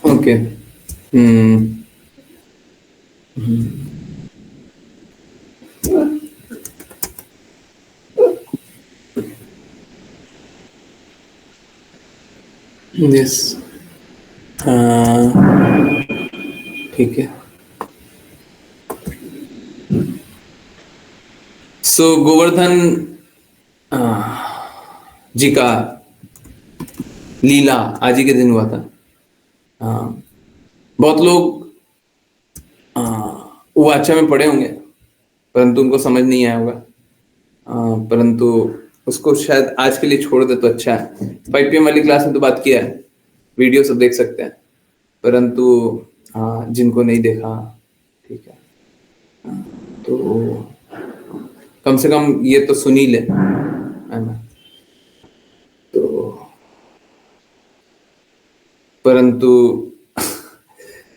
Okay. हम्म। Yes. हाँ, ठीक है। सो गोवर्धन जी का लीला आज ही के दिन हुआ था। हाँ, बहुत लोग वाचा में पढ़े होंगे, परंतु उनको समझ नहीं आया होगा। परंतु उसको शायद आज के लिए छोड़ दे तो अच्छा है। 5 PM वाली क्लास में तो बात किया है, वीडियो सब देख सकते हैं। परंतु जिनको नहीं देखा, ठीक है, तो कम से कम ये तो सुन ही ले, है ना। तो परंतु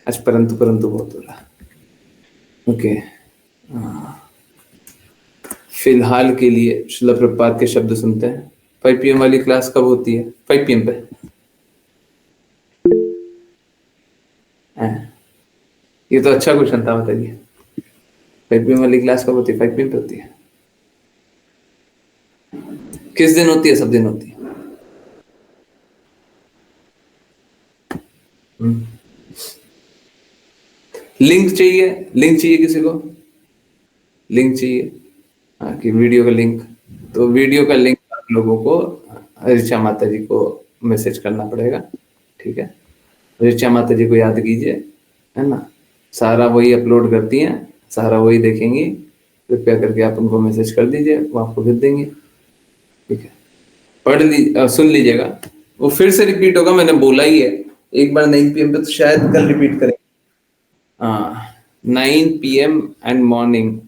आज परंतु परंतु बहुत हो रहा है। ओके। फिलहाल के लिए शिला प्रपात के शब्द सुनते हैं। 5 PM वाली क्लास कब होती है? 5 PM पे। हाँ, ये तो अच्छा क्वेश्चन था, बताइए। 5 PM वाली क्लास कब होती है? 5 PM पे होती है। किस दिन होती है? सब दिन होती है। हम्म। लिंक चाहिए? लिंक चाहिए किसी को? लिंक चाहिए? हाँ, कि वीडियो का लिंक। तो वीडियो का लिंक आप लोगों को ऋचा माता जी को मैसेज करना पड़ेगा, ठीक है। ऋचा माता जी को याद कीजिए, है ना। सारा वही अपलोड करती हैं, सारा वही देखेंगी। कृपया करके आप उनको मैसेज कर दीजिए, वो आपको भेज देंगे, ठीक है। सुन लीजिएगा। वो फिर से रिपीट होगा, मैंने बोला ही है। एक बार 9 PM पे, तो शायद कल रिपीट करें। हाँ, 9 PM एंड मॉर्निंग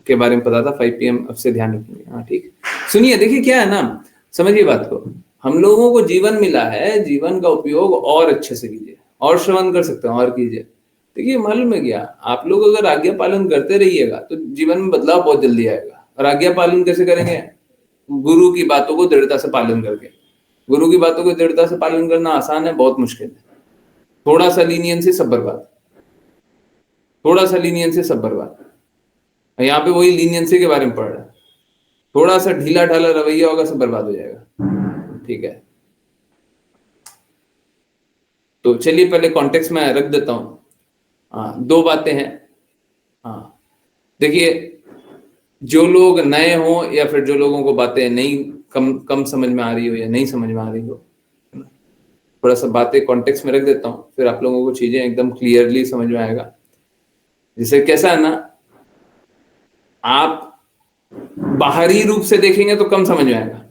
के बारे में पता था। 5 PM अब से ध्यान रखेंगे। हाँ, ठीक। सुनिए, देखिए क्या है ना, समझिए बात को। हम लोगों को जीवन मिला है, जीवन का उपयोग और अच्छे से कीजिए, और श्रवण कर सकते हैं और कीजिए। देखिए, मालूम है क्या, आप लोग अगर आज्ञा पालन करते रहिएगा तो जीवन में बदलाव बहुत जल्दी आएगा। और आज्ञा पालन कैसे करेंगे? गुरु की बातों को दृढ़ता से पालन करके। गुरु की बातों को दृढ़ता से पालन करना आसान है? बहुत मुश्किल है। थोड़ा सा लीनियंस से सब बर्बाद, थोड़ा सा लीनियंस से सब बर्बाद। यहाँ पे वही लीनियंसी के बारे में पढ़ रहा है। थोड़ा सा ढीला ढाला रवैया होगा, सब बर्बाद हो जाएगा, ठीक है। तो चलिए पहले कॉन्टेक्स्ट में रख देता हूँ। हाँ, दो बातें हैं। हाँ, देखिए, जो लोग नए हो या फिर जो लोगों को बातें नहीं, कम कम समझ में आ रही हो या नहीं समझ में आ रही हो, थोड़ा सा बातें कॉन्टेक्स्ट में रख देता हूँ, फिर आप लोगों को चीजें एकदम क्लियरली समझ में आएगा। जैसे कैसा है ना, आप बाहरी रूप से देखेंगे तो कम समझ में आएगा,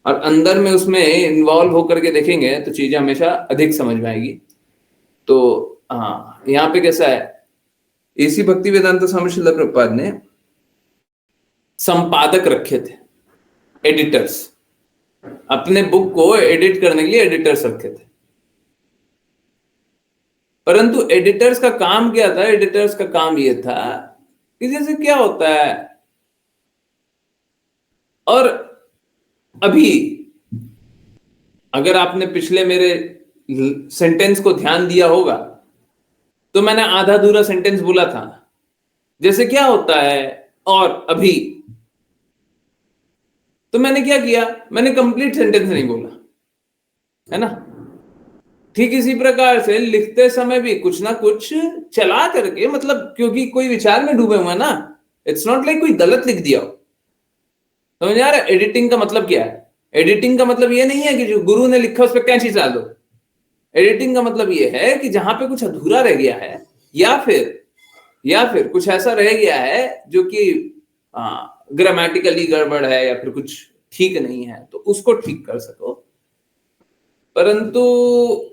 और अंदर में उसमें इन्वॉल्व होकर के देखेंगे तो चीजें हमेशा अधिक समझ में आएगी। तो हाँ, यहाँ पे कैसा है, इसी भक्ति वेदांत स्वामी श्रील प्रभुपाद ने संपादक रखे थे, एडिटर्स। अपने बुक को एडिट करने के लिए एडिटर्स रखे थे। परंतु एडिटर्स का काम क्या था? एडिटर्स का काम यह था कि जैसे क्या होता है, और अभी अगर आपने पिछले मेरे सेंटेंस को ध्यान दिया होगा, तो मैंने आधा अधूरा सेंटेंस बोला था। जैसे क्या होता है, और अभी, तो मैंने क्या किया, मैंने कंप्लीट सेंटेंस नहीं बोला, है ना। ठीक इसी प्रकार से लिखते समय भी कुछ ना कुछ चला करके, मतलब क्योंकि कोई विचार में डूबे हुए ना, इट्स नॉट लाइक कोई गलत लिख दिया हो। समझ आ रहा है एडिटिंग का मतलब क्या है? एडिटिंग का मतलब ये नहीं है कि जो गुरु ने लिखा उस पर कैंची डाल दो। एडिटिंग का मतलब ये है कि जहां पे कुछ अधूरा रह गया है, या फिर कुछ ऐसा रह गया है जो कि ग्रामेटिकली गड़बड़ है, या फिर कुछ ठीक नहीं है, तो उसको ठीक कर सको। परंतु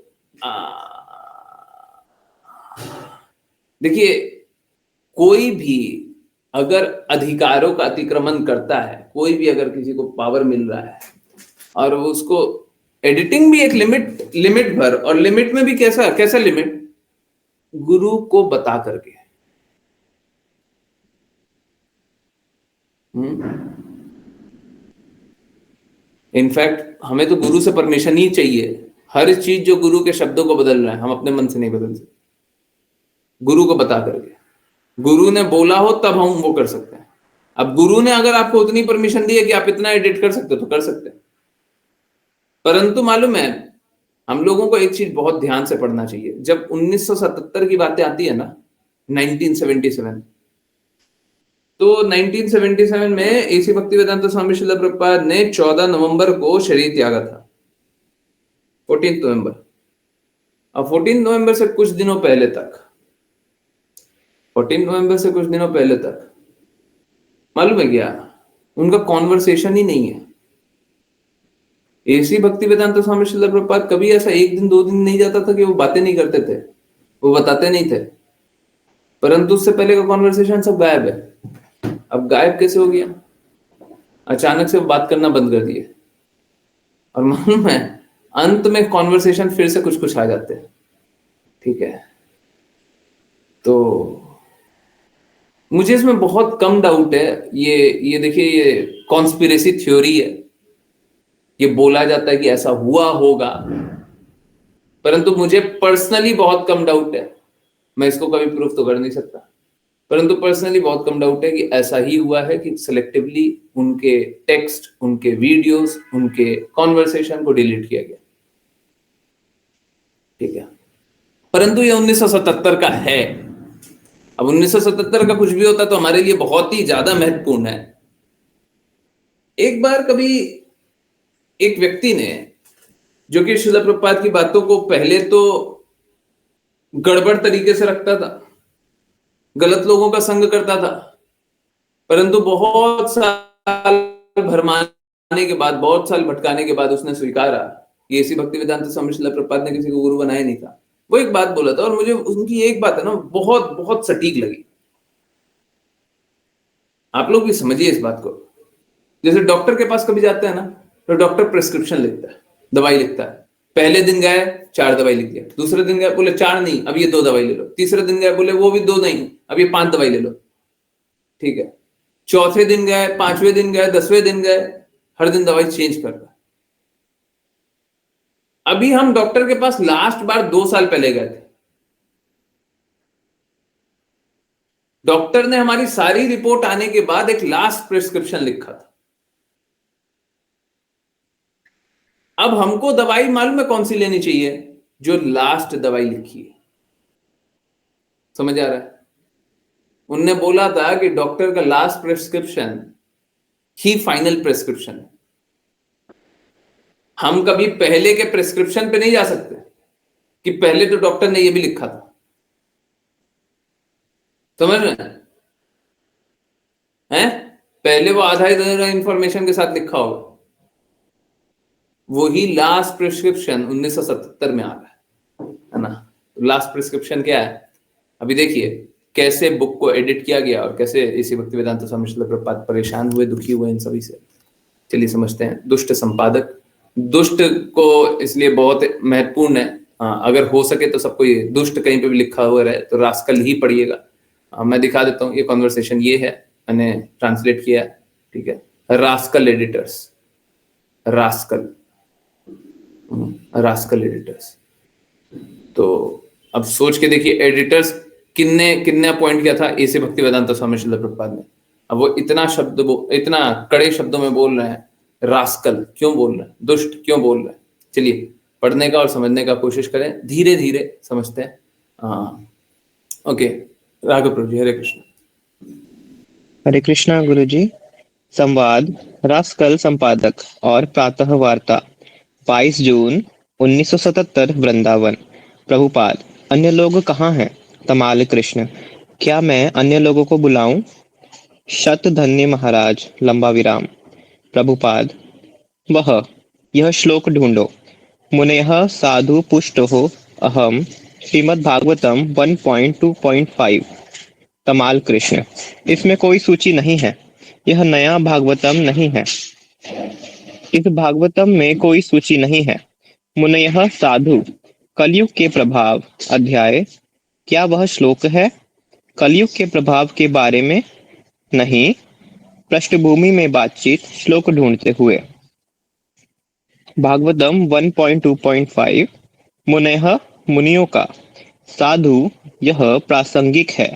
देखिए, कोई भी अगर अधिकारों का अतिक्रमण करता है, कोई भी अगर किसी को पावर मिल रहा है, और वो उसको, एडिटिंग भी एक लिमिट लिमिट भर, और लिमिट में भी कैसा कैसा लिमिट, गुरु को बता करके। इनफैक्ट हमें तो गुरु से परमिशन ही चाहिए हर चीज जो गुरु के शब्दों को बदल रहा है, हम अपने मन से नहीं बदल सकते, गुरु को बता करके। गुरु ने बोला हो तब हम वो कर सकते हैं। अब गुरु ने अगर आपको उतनी परमिशन दी है कि आप इतना एडिट कर सकते हो तो कर सकते हैं, परंतु मालूम है हम लोगों को एक चीज बहुत ध्यान से पढ़ना चाहिए। जब 1977 की बातें आती है ना, 1977, तो 1977 में एसी भक्तिवेदांत स्वामी श्रील प्रभुपाद ने 14 नवंबर को शरीर त्यागा था, 14 नवंबर। अब 14 नवंबर से कुछ दिनों पहले तक, 14 नवंबर से कुछ दिनों पहले तक मालूम है क्या, उनका कॉन्वर्सेशन ही नहीं है। एसी भक्ति वेदांत स्वामी श्रील प्रभुपाद कभी ऐसा एक दिन दो दिन नहीं जाता था कि वो बातें नहीं करते थे, वो बताते नहीं थे, परंतु उससे पहले का कॉन्वर्सेशन सब गायब है। अब गायब कैसे हो गया? अचानक से वो बात करना बंद कर दिए, और मालूम है अंत में कॉन्वर्सेशन फिर से कुछ कुछ आ जाते हैं। ठीक है, तो मुझे इसमें बहुत कम डाउट है। ये देखिए, ये कॉन्स्पिरेसी थ्योरी है, ये बोला जाता है कि ऐसा हुआ होगा, परंतु मुझे पर्सनली बहुत कम डाउट है। मैं इसको कभी प्रूफ तो कर नहीं सकता, परंतु पर्सनली बहुत कम डाउट है कि ऐसा ही हुआ है कि सिलेक्टिवली उनके टेक्स्ट, उनके वीडियोस, उनके कॉन्वर्सेशन को डिलीट किया गया। ठीक है, परंतु ये 1977 का है। अब 1977 का कुछ भी होता तो हमारे लिए बहुत ही ज्यादा महत्वपूर्ण है। एक बार कभी एक व्यक्ति ने, जो कि श्रील प्रभुपाद की बातों को पहले तो गड़बड़ तरीके से रखता था, गलत लोगों का संग करता था, परंतु बहुत साल भरमाने के बाद, बहुत साल भटकाने के बाद उसने स्वीकारा कि ऐसी भक्ति वेदांत स्वामी श्रील प्रभुपाद ने किसी को गुरु बनाया नहीं था। वो एक बात बोला था, और मुझे उनकी एक बात है ना बहुत बहुत सटीक लगी। आप लोग भी समझिए इस बात को। जैसे डॉक्टर के पास कभी जाते हैं ना, तो डॉक्टर प्रिस्क्रिप्शन लिखता है, दवाई लिखता है। पहले दिन गए 4 दवाई लिख दिया, दूसरे दिन गए बोले 4 नहीं, अब ये 2 दवाई ले लो, तीसरे दिन गए बोले वो भी 2 नहीं, अब ये 5 दवाई ले लो। ठीक है, चौथे दिन गए, 5वें दिन गए, 10वें दिन गए, हर दिन दवाई चेंज कर रहा है। अभी हम डॉक्टर के पास लास्ट बार 2 साल पहले गए थे, डॉक्टर ने हमारी सारी रिपोर्ट आने के बाद एक लास्ट प्रिस्क्रिप्शन लिखा था। अब हमको दवाई मालूम है कौन सी लेनी चाहिए? जो लास्ट दवाई लिखी है। समझ आ रहा है? उनने बोला था कि डॉक्टर का लास्ट प्रिस्क्रिप्शन ही फाइनल प्रिस्क्रिप्शन है। हम कभी पहले के प्रिस्क्रिप्शन पे नहीं जा सकते कि पहले तो डॉक्टर ने ये भी लिखा था। समझ रहे हैं? पहले वो आधा इंफॉर्मेशन के साथ लिखा होगा, वही लास्ट प्रिस्क्रिप्शन 1977 में आ रहा है ना। लास्ट प्रिस्क्रिप्शन क्या है? अभी देखिए कैसे बुक को एडिट किया गया और कैसे इसी भक्ति वेदांत स्वामी श्रील प्रभुपाद परेशान हुए, दुखी हुए इन सभी से। चलिए समझते हैं। दुष्ट संपादक, दुष्ट को इसलिए बहुत महत्वपूर्ण है। अगर हो सके तो सबको ये दुष्ट कहीं पे भी लिखा हुआ रहे तो रास्कल ही पढ़िएगा। मैं दिखा देता हूँ, ये कॉन्वर्सेशन ये है, मैंने ट्रांसलेट किया है। ठीक है, rascal editors, rascal rascal editors. तो अब सोच के देखिए एडिटर्स किन्ने किन्ने अपॉइंट किया था ऐसे भक्ति वेदांत स्वामी श्रील प्रभुपाद ने। अब वो इतना इतना कड़े शब्दों में बोल रहे हैं, रास्कल क्यों बोल रहे हैं, दुष्ट क्यों बोल रहे हैं। चलिए पढ़ने का और समझने का कोशिश करें, धीरे धीरे समझते हैं। ओके, राघव प्रभु जी, हरे कृष्ण। हरे कृष्णा गुरु जी। संवाद रास्कल संपादक और प्रातः वार्ता 22 जून 1977 वृंदावन। प्रभुपाद, अन्य लोग कहाँ हैं? तमाल कृष्ण, क्या मैं अन्य लोगों को बुलाऊं? शत धन्य महाराज, लंबा विराम। प्रभुपाद, वह यह श्लोक ढूंढो। मुनयः साधु पुष्टो अहम श्रीमद् भागवतम 1.2.5। तमाल कृष्ण, इसमें कोई सूची नहीं है, यह नया भागवतम नहीं है। इस भागवतम में कोई सूची नहीं है। मुनयः साधु, कलयुग के प्रभाव अध्याय, क्या वह श्लोक है? कलयुग के प्रभाव के बारे में नहीं, पृष्ठभूमि में बातचीत, श्लोक ढूंढते हुए। भागवतम 1.2.5 मुनयः मुनियों का। साधु यह प्रासंगिक है।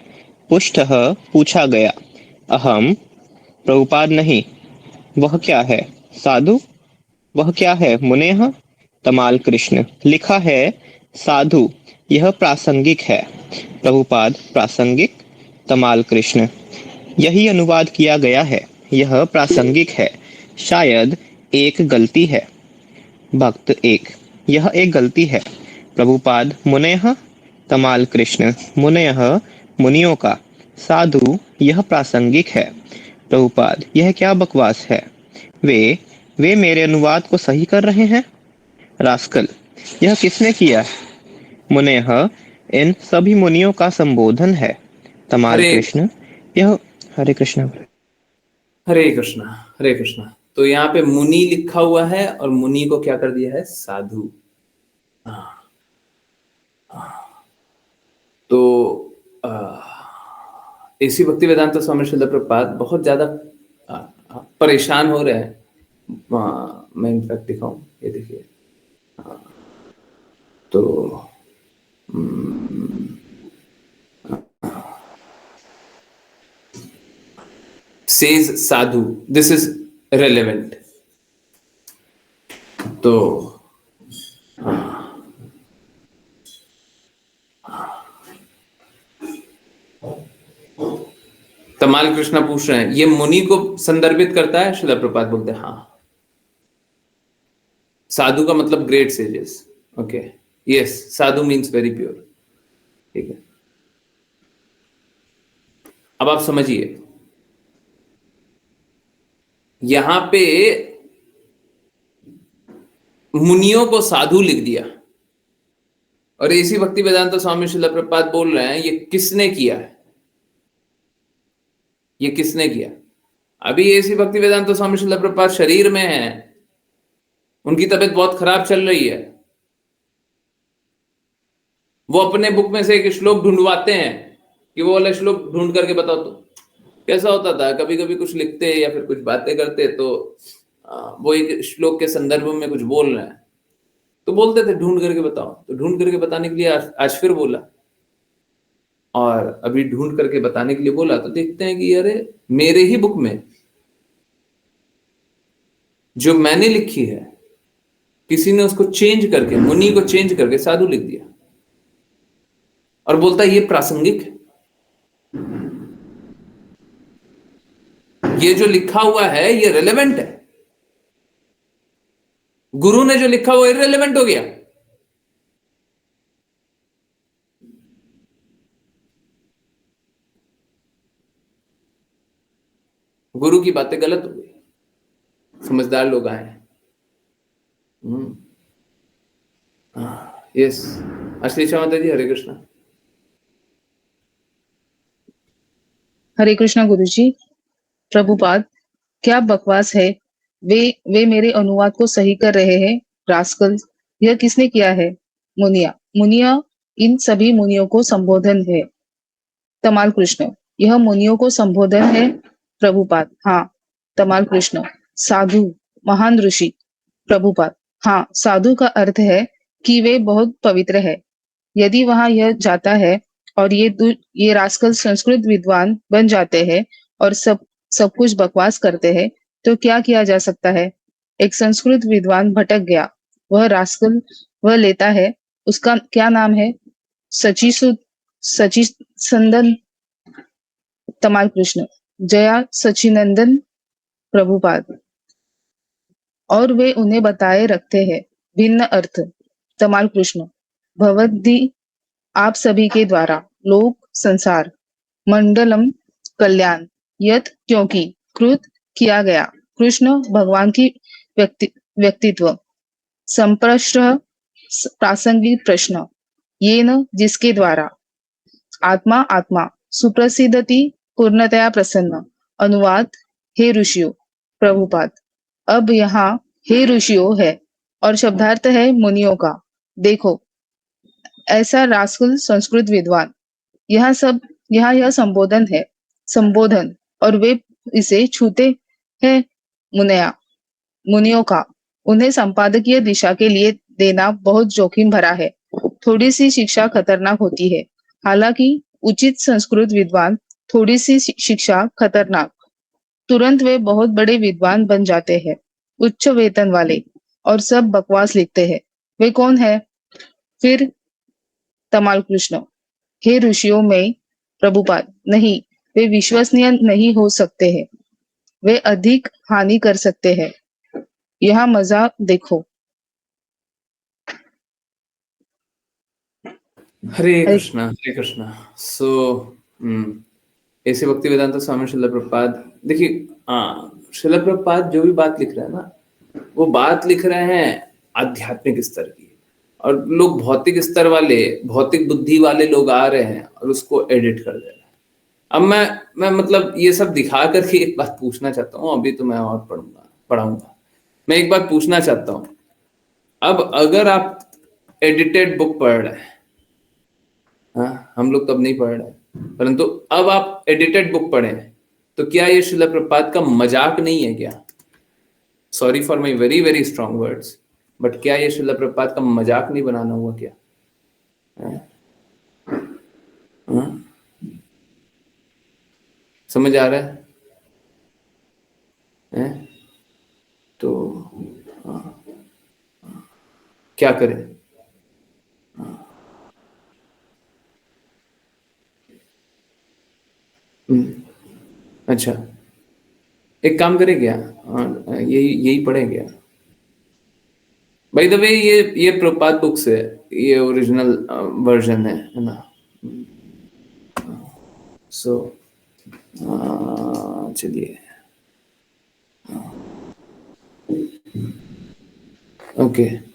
पुष्टः पूछा गया। अहम प्रभुपाद नहीं। वह क्या है? साधु। वह क्या है? मुनयः। तमाल कृष्ण। लिखा है साधु यह प्रासंगिक है। प्रभुपाद प्रासंगिक। तमाल कृष्ण। यही अनुवाद किया गया है। यह प्रासंगिक है। शायद एक गलती है। भक्त एक। यह एक गलती है। प्रभुपाद मुनयः। तमाल कृष्ण। मुनयः मुनियों का। साधु यह प्रासंगिक है। प्रभुपाद यह क्या बकवास है? वे वे मेरे अनुवाद को सही कर रहे हैं। रास्कल। यह किसने किया? मुनयः इन सभी मुनियों का संबोधन है। तमाल हरे कृष्ण। यह हरे कृष्ण। हरे कृष्णा, हरे कृष्णा। तो यहाँ पे मुनि लिखा हुआ है और मुनि को क्या कर दिया है? साधु। तो इसी भक्ति वेदांत स्वामी श्रील प्रभुपाद बहुत ज्यादा परेशान हो रहे हैं। मैं इनफैक्ट दिखाऊं, ये देखिए। तो says Sadhu, this is relevant. तो तमाल कृष्णा पूछ रहे हैं ये मुनि को संदर्भित करता है? श्रील प्रभुपाद बोलते हैं हाँ। साधु का मतलब ग्रेट सेजेस। ओके, यस, साधु मीन्स वेरी प्योर। ठीक है, अब आप समझिए। यहां पे मुनियों को साधु लिख दिया और इसी भक्ति वेदांत स्वामी श्रील प्रभुपाद बोल रहे हैं ये किसने किया है? ये किसने किया? अभी इसी भक्ति वेदांत स्वामी श्रील प्रभुपाद शरीर में है, उनकी तबीयत बहुत खराब चल रही है। वो अपने बुक में से एक श्लोक ढूंढवाते हैं कि वो वाला श्लोक ढूंढ करके बताओ। तो कैसा होता था, कभी कभी कुछ लिखते या फिर कुछ बातें करते तो वो एक श्लोक के संदर्भ में कुछ बोल रहे हैं तो बोलते थे ढूंढ करके बताओ। तो ढूंढ करके बताने के लिए आज फिर बोला, और अभी ढूंढ करके बताने के लिए बोला तो देखते हैं कि अरे मेरे ही बुक में जो मैंने लिखी है किसी ने उसको चेंज करके, मुनि को चेंज करके साधु लिख दिया और बोलता है ये प्रासंगिक है। ये जो लिखा हुआ है ये रेलेवेंट है। गुरु ने जो लिखा वो इररेलेवेंट हो गया। गुरु की बातें गलत हो गई, समझदार लोग आए हैं। यस, आशीषा माता जी, हरे कृष्णा। हरे कृष्णा गुरुजी। प्रभुपाद क्या बकवास है? वे वे मेरे अनुवाद को सही कर रहे हैं। रास्कल। यह किसने किया है? मुनिया। मुनिया इन सभी मुनियों को संबोधन है। तमाल कृष्ण। यह मुनियों को संबोधन है। प्रभुपाद हाँ। तमाल कृष्ण। साधु महान ऋषि। प्रभुपाद हाँ, साधु का अर्थ है कि वे बहुत पवित्र है। यदि वहां यह जाता है और ये रास्कल संस्कृत विद्वान बन जाते हैं और सब सब कुछ बकवास करते हैं तो क्या किया जा सकता है? एक संस्कृत विद्वान भटक गया। वह रास्कल वह लेता है। उसका क्या नाम है? सचिसंदन। तमाल कृष्ण। जया सचिनंदन। प्रभुपाद। और वे उन्हें बताए रखते हैं भिन्न अर्थ। तमाल कृष्ण। भवद्दि आप सभी के द्वारा लोक संसार मंडलम कल्याण यत क्योंकि कृत किया गया। कृष्ण भगवान की व्यक्तित्व संप्रश्न प्रासंगिक प्रश्न ये न जिसके द्वारा आत्मा आत्मा सुप्रसिद्धति पूर्णतया प्रसन्न। अनुवाद हे ऋषियों। प्रभुपाद अब यहाँ हे ऋषियों है और शब्दार्थ है मुनियों का। देखो ऐसा रास्कुल संस्कृत विद्वान। यहाँ यह संबोधन है, संबोधन, और वे इसे छूते हैं मुनियों का। उन्हें संपादकीय दिशा के लिए देना बहुत जोखिम भरा है। थोड़ी सी शिक्षा खतरनाक होती है, हालांकि उचित संस्कृत विद्वान थोड़ी सी शिक्षा खतरनाक, तुरंत वे बहुत बड़े विद्वान बन जाते हैं, उच्च वेतन वाले, और सब बकवास लिखते हैं। वे कौन है? फिर तमाल कृष्ण, हे ऋषियों में प्रभुपाद, नहीं, वे विश्वसनीय नहीं हो सकते हैं। वे अधिक हानि कर सकते हैं। यहाँ मजा देखो। हरे हरे कृष्णा, हरे कृष्णा। सो ऐसे भक्ति वेदांत स्वामी श्रील प्रभुपाद, देखिए, श्रील प्रभुपाद जो भी बात लिख रहे हैं ना, वो बात लिख रहे हैं आध्यात्मिक स्तर की, और लोग भौतिक स्तर वाले, भौतिक बुद्धि वाले लोग आ रहे हैं और उसको एडिट कर दे रहे हैं। अब मैं मतलब ये सब दिखा करके एक बात पूछना चाहता हूँ, अभी तो मैं और पढ़ाऊंगा। मैं एक बात पूछना चाहता हूँ, अब अगर आप एडिटेड बुक पढ़ रहे हैं, हाँ, हम लोग तो अब नहीं पढ़ रहे, परंतु अब आप एडिटेड बुक पढ़े, तो क्या ये श्रील प्रभुपाद का मजाक नहीं है क्या? Sorry for my very very strong words, but क्या ये श्रील प्रभुपाद का मजाक नहीं बनाना हुआ क्या? हाँ? समझ आ रहा है? तो क्या करें? अच्छा, एक काम करें क्या, यही यही पढ़े क्या? बाय द वे, ये प्रभुपाद बुक्स है, ये ओरिजिनल वर्जन है ना? सो चलिए, ओके।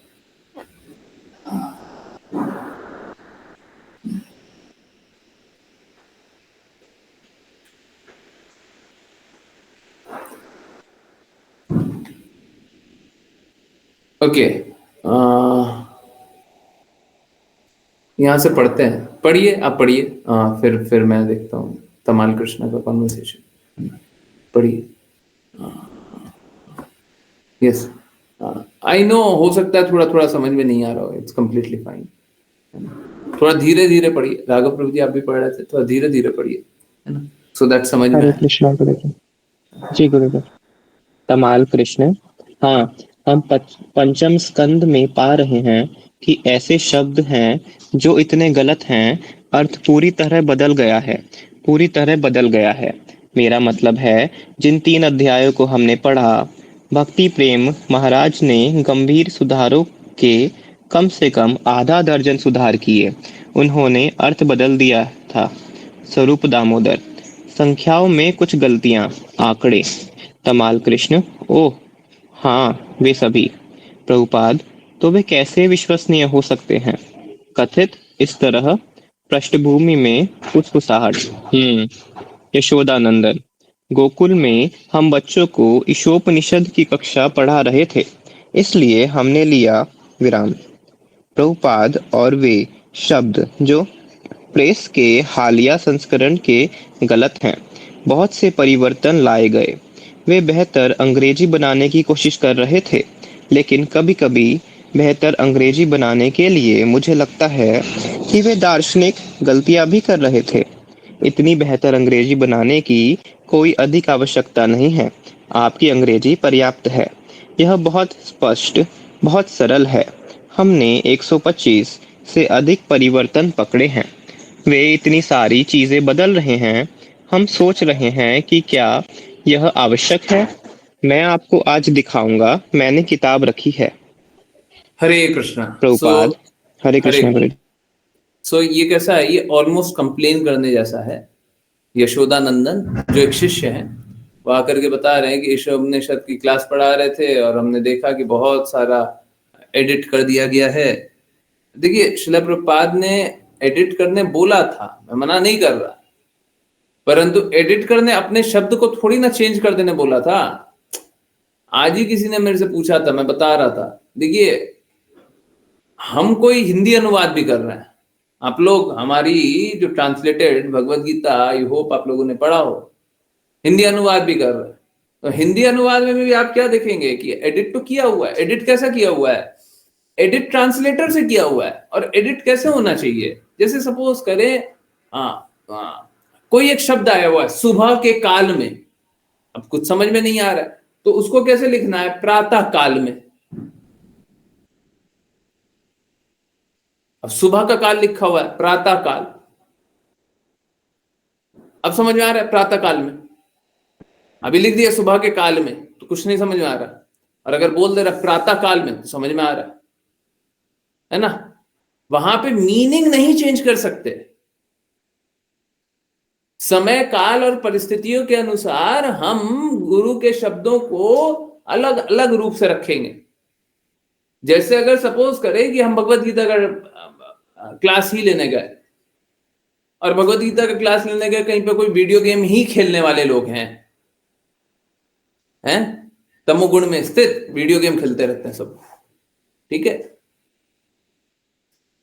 ओके, यहाँ से पढ़ते हैं, पढ़िए, आप पढ़िए, फिर मैं देखता हूँ तमाल कृष्णा का कॉन्वर्सेशन। पढ़िए। यस, आई नो, हो सकता है थोड़ा थोड़ा समझ में नहीं आ रहा हो, इट्स कंप्लीटली फाइन। थोड़ा धीरे धीरे पढ़िए, राघव प्रभु जी आप भी पढ़ रहे थे, थोड़ा धीरे धीरे पढ़िए, है ना, सो दैट समझ में हरे आए। कृष्णा गुरुजी। जी गुरुजी। तमाल कृष्ण, हाँ, हम पंचम स्कंद में पा रहे हैं कि ऐसे शब्द हैं जो इतने गलत हैं, अर्थ पूरी तरह बदल गया है, पूरी तरह बदल गया है। मेरा मतलब है, जिन 3 अध्यायों को हमने पढ़ा, भक्ति प्रेम महाराज ने गंभीर सुधारों के कम से कम आधा दर्जन सुधार किए। उन्होंने अर्थ बदल दिया था। स्वरूप दामोदर, संख्याओं में कुछ गलतियां, आंकड़े। तमाल कृष्ण, ओह हाँ, वे सभी। प्रभुपाद, तो वे कैसे विश्वसनीय हो सकते हैं? कथित इस तरह पृष्ठभूमि में फुसफुसाहट। यशोदानंदन, गोकुल में हम बच्चों को ईशोपनिषद की कक्षा पढ़ा रहे थे, इसलिए हमने लिया विराम। प्रभुपाद, और वे शब्द जो प्रेस के हालिया संस्करण के गलत हैं, बहुत से परिवर्तन लाए गए। वे बेहतर अंग्रेजी बनाने की कोशिश कर रहे थे, लेकिन कभी-कभी बेहतर अंग्रेजी बनाने के लिए मुझे लगता है कि वे दार्शनिक गलतियां भी कर रहे थे। इतनी बेहतर अंग्रेजी बनाने की कोई अधिक आवश्यकता नहीं है। आपकी अंग्रेजी पर्याप्त है। यह बहुत स्पष्ट, बहुत सरल है। हमने 125 से अधिक परिवर्तन पकड़े हैं। वे इतनी सारी चीजें बदल रहे हैं, हम सोच रहे हैं कि क्या यह आवश्यक है? मैं आपको आज दिखाऊंगा, मैंने किताब रखी है। हरे कृष्णा। सो प्रभुपाद, हरे हरे कृष्णा गुरु। सो ये कैसा है, ये ऑलमोस्ट कंप्लेन करने जैसा है। यशोदानंदन जो एक शिष्य हैं, वो आकर के बता रहे हैं कि ईशोपनिषद की क्लास पढ़ा रहे थे और हमने देखा कि बहुत सारा एडिट कर दिया गया है। देखिए, श्रील प्रभुपाद ने एडिट करने बोला था, मैं मना नहीं कर रहा, परंतु एडिट करने अपने शब्द को थोड़ी ना चेंज कर देने बोला था। आज ही किसी ने मेरे से पूछा था, मैं बता रहा था, देखिए, हम कोई हिंदी अनुवाद भी कर रहे हैं, आप लोग हमारी जो translated Bhagavad Gita, I hope आप लोगों ने पढ़ा हो, हिंदी अनुवाद भी कर रहे हैं। तो हिंदी अनुवाद में भी आप क्या देखेंगे कि एडिट तो किया हुआ है। एडिट कैसा किया हुआ है? एडिट ट्रांसलेटर से किया हुआ है। और एडिट कैसे होना चाहिए? जैसे सपोज करें कोई एक शब्द आया हुआ है सुबह के काल में, अब कुछ समझ में नहीं आ रहा है, तो उसको कैसे लिखना है? प्रातः काल में। अब सुबह का काल लिखा हुआ है, प्रातः काल। अब समझ में आ रहा है? प्रातः काल में। अभी लिख दिया सुबह के काल में तो कुछ नहीं समझ में आ रहा, और अगर बोल दे रहा प्रातः काल में तो समझ में आ रहा है ना। वहां पे मीनिंग नहीं चेंज कर सकते। समय काल और परिस्थितियों के अनुसार हम गुरु के शब्दों को अलग अलग रूप से रखेंगे। जैसे अगर सपोज करें कि हम भगवत गीता का क्लास ही लेने गए, और भगवत गीता का क्लास लेने गए, कहीं पे कोई वीडियो गेम ही खेलने वाले लोग हैं तमोगुण में स्थित वीडियो गेम खेलते रहते हैं सब, ठीक है।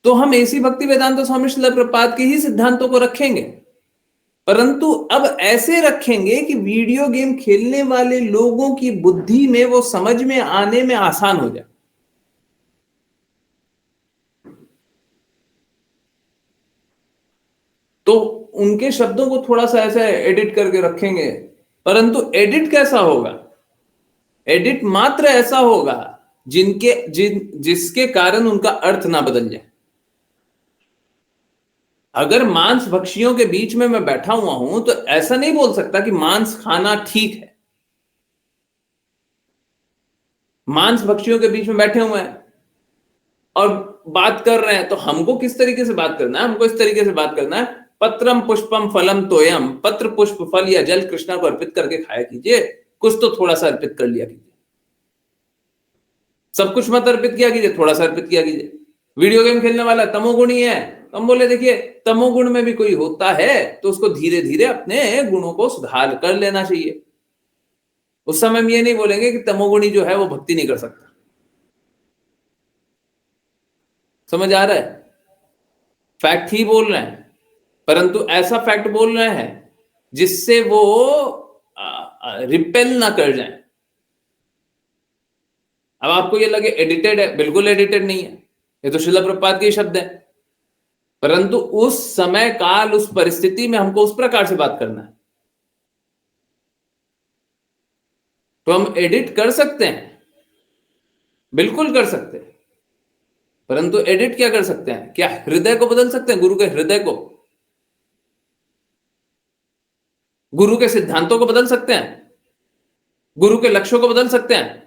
तो हम ऐसी भक्ति वेदांत स्वामी श्रील प्रभुपाद के ही सिद्धांतों को रखेंगे, परंतु अब ऐसे रखेंगे कि वीडियो गेम खेलने वाले लोगों की बुद्धि में वो समझ में आने में आसान हो जाए। तो उनके शब्दों को थोड़ा सा ऐसे एडिट करके रखेंगे, परंतु एडिट कैसा होगा? एडिट मात्र ऐसा होगा जिसके कारण उनका अर्थ ना बदल जाए। अगर मांस भक्षियों के बीच में मैं बैठा हुआ हूं तो ऐसा नहीं बोल सकता कि मांस खाना ठीक है। मांस भक्षियों के बीच में बैठे हुए हैं और बात कर रहे हैं, तो हमको किस तरीके से बात करना है? हमको इस तरीके से बात करना है, पत्रम पुष्पम फलम तोयम, पत्र पुष्प फल या जल कृष्णा को अर्पित करके खाया कीजिए, कुछ तो थोड़ा सा अर्पित कर लिया कीजिए। सब कुछ मत अर्पित किया कीजिए, थोड़ा सा अर्पित किया कीजिए। वीडियो गेम खेलने वाला तमोगुणी है, तो हम बोले देखिए तमोगुण में भी कोई होता है तो उसको धीरे धीरे अपने गुणों को सुधार कर लेना चाहिए। उस समय हम ये नहीं बोलेंगे कि तमोगुणी जो है वो भक्ति नहीं कर सकता। समझ आ रहा है? फैक्ट ही बोल रहे हैं, परंतु ऐसा फैक्ट बोल रहे हैं जिससे वो रिपेल ना कर जाए। अब आपको ये लगे एडिटेड है, बिल्कुल एडिटेड नहीं है, ये तो श्रील प्रभुपाद के शब्द है, परंतु उस समय काल उस परिस्थिति में हमको उस प्रकार से बात करना है। तो हम एडिट कर सकते हैं, बिल्कुल कर सकते हैं, परंतु एडिट क्या कर सकते हैं? क्या हृदय को बदल सकते हैं? गुरु के हृदय को, गुरु के सिद्धांतों को बदल सकते हैं? गुरु के लक्ष्यों को बदल सकते हैं?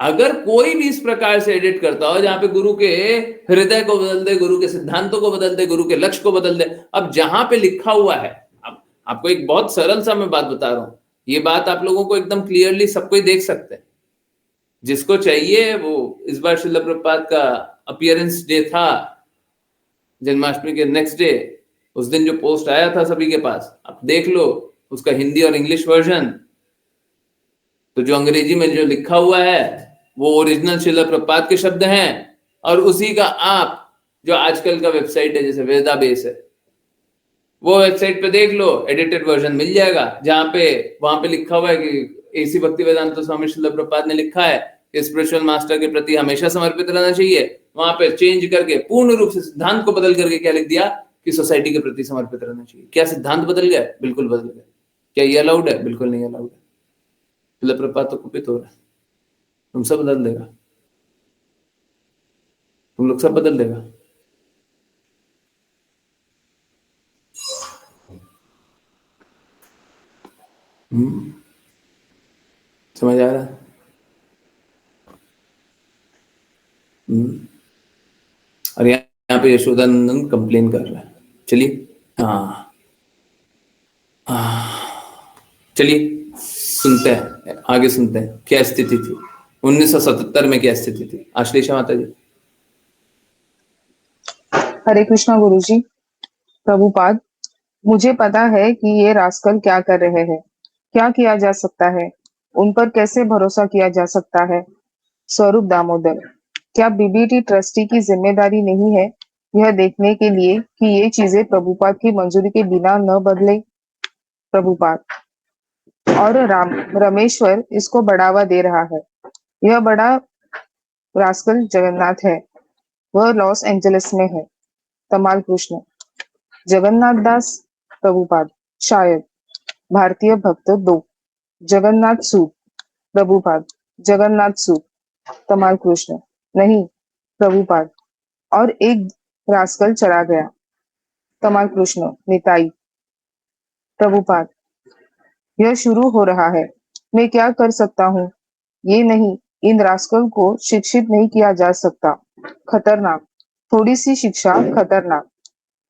अगर कोई भी इस प्रकार से एडिट करता हो जहां पे गुरु के हृदय को बदल दे, गुरु के सिद्धांतों को बदल दे, गुरु के लक्ष्य को बदल दे, अब जहां पे लिखा हुआ है, अब आपको एक बहुत सरल सा मैं बात बता रहा हूं, ये बात आप लोगों को एकदम क्लियरली सब कोई देख सकते हैं। जिसको चाहिए वो इस बार श्रील प्रभुपाद का अपीयरेंस डे था, जन्माष्टमी के नेक्स्ट डे, उस दिन जो पोस्ट आया था सभी के पास, आप देख लो उसका हिंदी और इंग्लिश वर्जन। तो जो अंग्रेजी में जो लिखा हुआ है वो ओरिजिनल श्रील प्रभुपाद के शब्द हैं, और उसी का आप जो आजकल का वेबसाइट है जैसे वेदा बेस है, वो वेबसाइट पे देख लो, एडिटेड वर्जन मिल जाएगा, जहां पे वहां पे लिखा हुआ है कि एसी भक्ति वेदांत स्वामी श्रील प्रभुपाद ने लिखा है कि स्पिरिचुअल मास्टर के प्रति हमेशा समर्पित रहना चाहिए। वहां पे चेंज करके पूर्ण रूप से सिद्धांत को बदल करके क्या लिख दिया कि सोसाइटी के प्रति समर्पित रहना चाहिए। क्या सिद्धांत बदल गया? बिल्कुल बदल गया। क्या ये अलाउड है? बिल्कुल नहीं अलाउड है। श्रील प्रभुपाद तो कुपित हो रहा है, तुम सब बदल देगा, तुम लोग सब बदल देगा। समझ आ रहा है? और यहाँ पे यशोदानंदन कंप्लेन कर रहा है। चलिए चलिए सुनते हैं, आगे सुनते हैं क्या स्थिति थी 1977 में, क्या स्थिति थी। आश्लेषा माता जी। हरे कृष्णा गुरुजी। प्रभुपाद, मुझे पता है कि ये रास्कल क्या कर रहे हैं। क्या किया जा सकता है? उन पर कैसे भरोसा किया जा सकता है? स्वरूप दामोदर, क्या बीबीटी ट्रस्टी की जिम्मेदारी नहीं है यह देखने के लिए कि ये चीजें प्रभुपाद की मंजूरी के बिना न बदले। प्रभुपाद और रमेश्वर इसको बढ़ावा दे रहा है। यह बड़ा रास्कल जगन्नाथ है। वह लॉस एंजलिस में है। तमाल कृष्ण जगन्नाथ दास। प्रभुपाद शायद। भारतीय भक्त 2 जगन्नाथ सूत। प्रभुपाद जगन्नाथ सूत। तमाल कृष्ण नहीं प्रभुपाद। और एक रास्कल चला गया। तमाल कृष्ण निताई। प्रभुपाद यह शुरू हो रहा है। मैं क्या कर सकता हूँ? ये नहीं, इन रास्कल को शिक्षित नहीं किया जा सकता। खतरनाक। थोड़ी सी शिक्षा खतरनाक।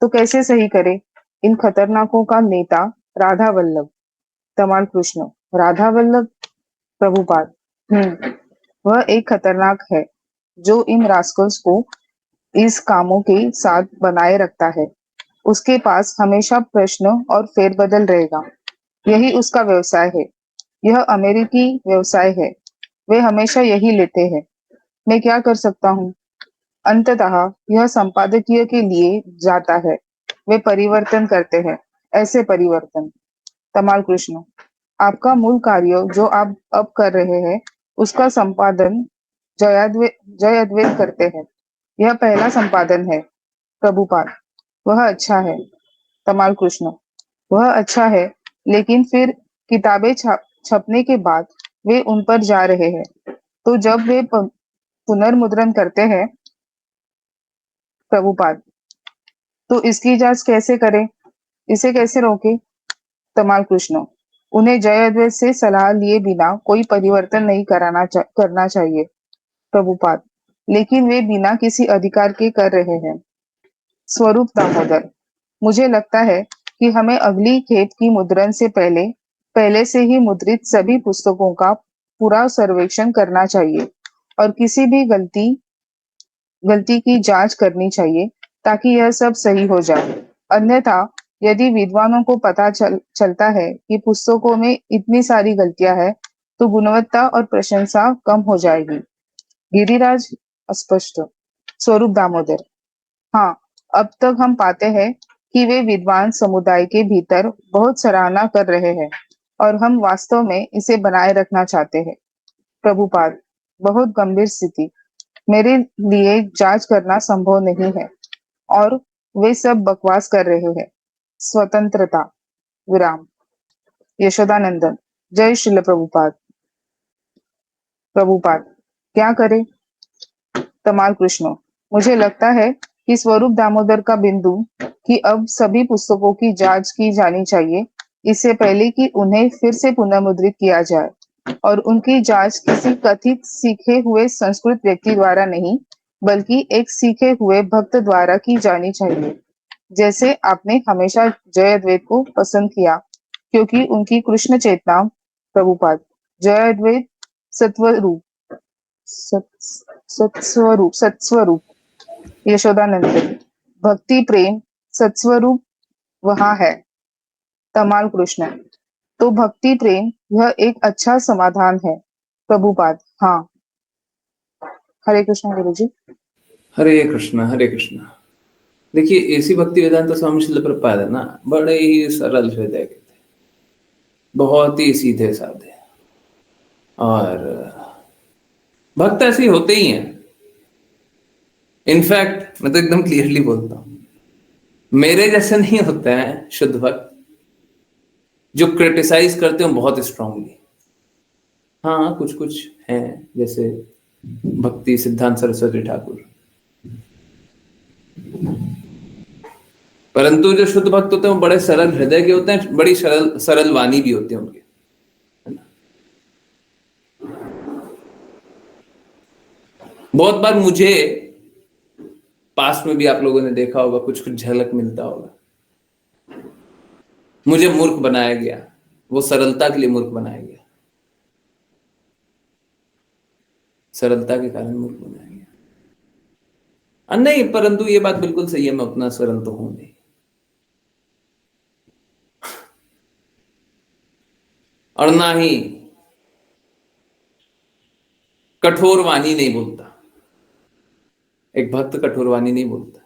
तो कैसे सही करे? इन खतरनाकों का नेता राधा वल्लभ। तमाल कृष्ण राधा वल्लभ। प्रभुपाद वह एक खतरनाक है जो इन रास्कल्स को इस कामों के साथ बनाए रखता है। उसके पास हमेशा प्रश्न और फेरबदल रहेगा। यही उसका व्यवसाय है। यह अमेरिकी व्यवसाय है। वे हमेशा यही लेते हैं। मैं क्या कर सकता हूँ? अंततः यह संपादकीय के लिए जाता है। वे परिवर्तन करते हैं। ऐसे परिवर्तन। तमाल कृष्ण आपका मूल कार्य जो आप अब कर रहे हैं उसका संपादन जय अद्वैत करते हैं। यह पहला संपादन है। प्रभुपाद वह अच्छा है। तमाल कृष्ण वह अच्छा है, लेकिन फिर किताबें छपने के बाद वे उन पर जा रहे हैं। तो जब वे पुनर्मुद्रण करते हैं। प्रभुपाद तो इसकी जांच कैसे करें? इसे कैसे रोके? तमाल कृष्ण उन्हें जय अद्वैत से सलाह लिए बिना कोई परिवर्तन नहीं करना चाहिए। प्रभुपाद लेकिन वे बिना किसी अधिकार के कर रहे हैं। स्वरूप दामोदर मुझे लगता है कि हमें अगली खेप की मुद्रण से पहले पहले से ही मुद्रित सभी पुस्तकों का पूरा सर्वेक्षण करना चाहिए और किसी भी गलती की जांच करनी चाहिए ताकि यह सब सही हो जाए। अन्यथा यदि विद्वानों को पता चलता है कि पुस्तकों में इतनी सारी गलतियां हैं, तो गुणवत्ता और प्रशंसा कम हो जाएगी। गिरिराज अस्पष्ट। स्वरूप दामोदर हाँ, अब तक हम पाते हैं कि वे विद्वान समुदाय के भीतर बहुत सराहना कर रहे हैं और हम वास्तव में इसे बनाए रखना चाहते हैं। प्रभुपाद बहुत गंभीर स्थिति। मेरे लिए जांच करना संभव नहीं है और वे सब बकवास कर रहे हैं। स्वतंत्रता विराम। यशोदानंदन जय श्रील प्रभुपाद। प्रभुपाद क्या करें? तमाल कृष्ण मुझे लगता है कि स्वरूप दामोदर का बिंदु कि अब सभी पुस्तकों की जांच की जानी चाहिए इससे पहले कि उन्हें फिर से पुनर्मुद्रित किया जाए और उनकी जांच किसी कथित सीखे हुए संस्कृत व्यक्ति द्वारा नहीं बल्कि एक सीखे हुए भक्त द्वारा की जानी चाहिए। जैसे आपने हमेशा जय अद्वैत को पसंद किया क्योंकि उनकी कृष्ण चेतना। प्रभुपाद जय अद्वैत सत्वरूप सत्स्वरूप। यशोदानंदन भक्ति प्रेम सत्स्वरूप वहां है। तमाल कृष्ण तो भक्ति प्रेम यह एक अच्छा समाधान है। प्रभुपाद हाँ। हरे कृष्ण गुरु जी। हरे कृष्ण हरे कृष्ण। देखिए ऐसी भक्ति वेदांत स्वामी शिल प्रपाद है ना, बड़े ही सरल हृदय के थे, बहुत ही सीधे साधे। और भक्त ऐसे ही होते ही हैं। इनफैक्ट मैं तो एकदम क्लियरली बोलता हूं, मेरे जैसे नहीं होते हैं शुद्ध भक्त जो क्रिटिसाइज करते हो बहुत स्ट्रांगली। हाँ कुछ कुछ हैं जैसे भक्ति सिद्धांत सरस्वती ठाकुर, परंतु जो शुद्ध भक्त होते हैं वो बड़े सरल हृदय के होते हैं, बड़ी सरल सरल वाणी भी होती है उनके, है ना। बहुत बार मुझे पास्ट में भी आप लोगों ने देखा होगा, कुछ कुछ झलक मिलता होगा। मुझे मूर्ख बनाया गया, वो सरलता के लिए मूर्ख बनाया गया, सरलता के कारण मूर्ख बनाया गया। नहीं, परंतु ये बात बिल्कुल सही है, मैं उतना सरल तो हूं नहीं। और ना ही कठोर वाणी नहीं बोलता। एक भक्त कठोर वाणी नहीं बोलता।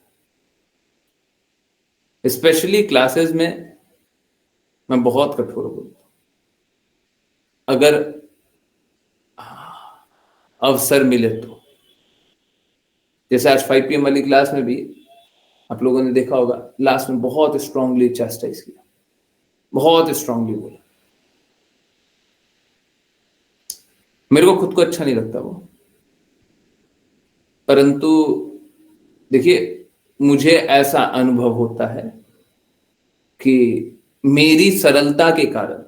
स्पेशली क्लासेस में मैं बहुत कठोर बोलता हूँ। अगर अवसर मिले तो, जैसे आज 5 PM वाली क्लास में भी आप लोगों ने देखा होगा, लास्ट में बहुत स्ट्रांगली चैस्टाइज किया, बहुत स्ट्रांगली बोला। मेरे को खुद को अच्छा नहीं लगता वो, परंतु देखिए मुझे ऐसा अनुभव होता है कि मेरी सरलता के कारण,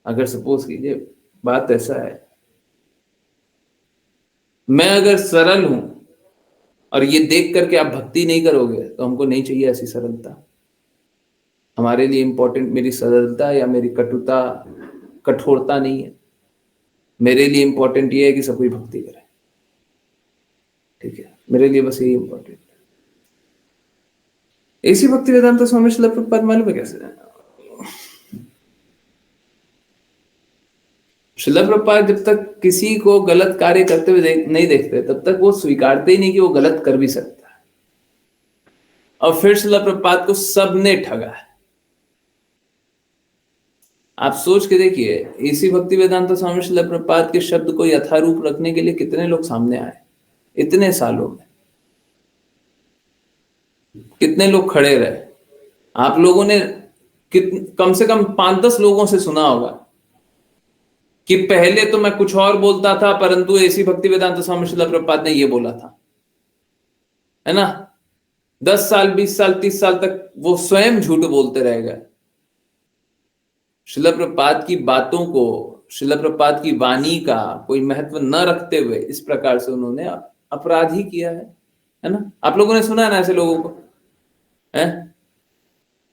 अगर सपोज कीजिए बात ऐसा है, मैं अगर सरल हूं और ये देख करके आप भक्ति नहीं करोगे तो हमको नहीं चाहिए ऐसी सरलता। हमारे लिए इंपॉर्टेंट मेरी सरलता या मेरी कटुता, कठोरता नहीं है। मेरे लिए इंपॉर्टेंट ये है कि सब कोई भक्ति करे, ठीक है, मेरे लिए बस यही इंपॉर्टेंट है। ऐसी भक्ति वेदांत स्वामी श्रील प्रभुपाद मालूम है कैसे? श्रील प्रभुपाद जब तक किसी को गलत कार्य करते हुए नहीं देखते तब तक वो स्वीकारते ही नहीं कि वो गलत कर भी सकता है। और फिर श्रील प्रभुपाद को सबने ठगा है। आप सोच के देखिए, इसी भक्ति वेदांत स्वामी श्रील प्रभुपाद के शब्द को यथारूप रखने के लिए कितने लोग सामने आए इतने सालों में, कितने लोग खड़े रहे। आप लोगों ने कम से कम 5-10 लोगों से सुना होगा कि पहले तो मैं कुछ और बोलता था परंतु ऐसी भक्ति वेदांत स्वामी श्रील प्रभुपाद ने ये बोला था, है ना। 10 साल 20 साल 30 साल तक वो स्वयं झूठ बोलते रह गए। श्रील प्रभुपाद की बातों को, श्रील प्रभुपाद की वाणी का कोई महत्व न रखते हुए इस प्रकार से उन्होंने अपराध ही किया है ना। आप लोगों ने सुना है ना ऐसे लोगों को, है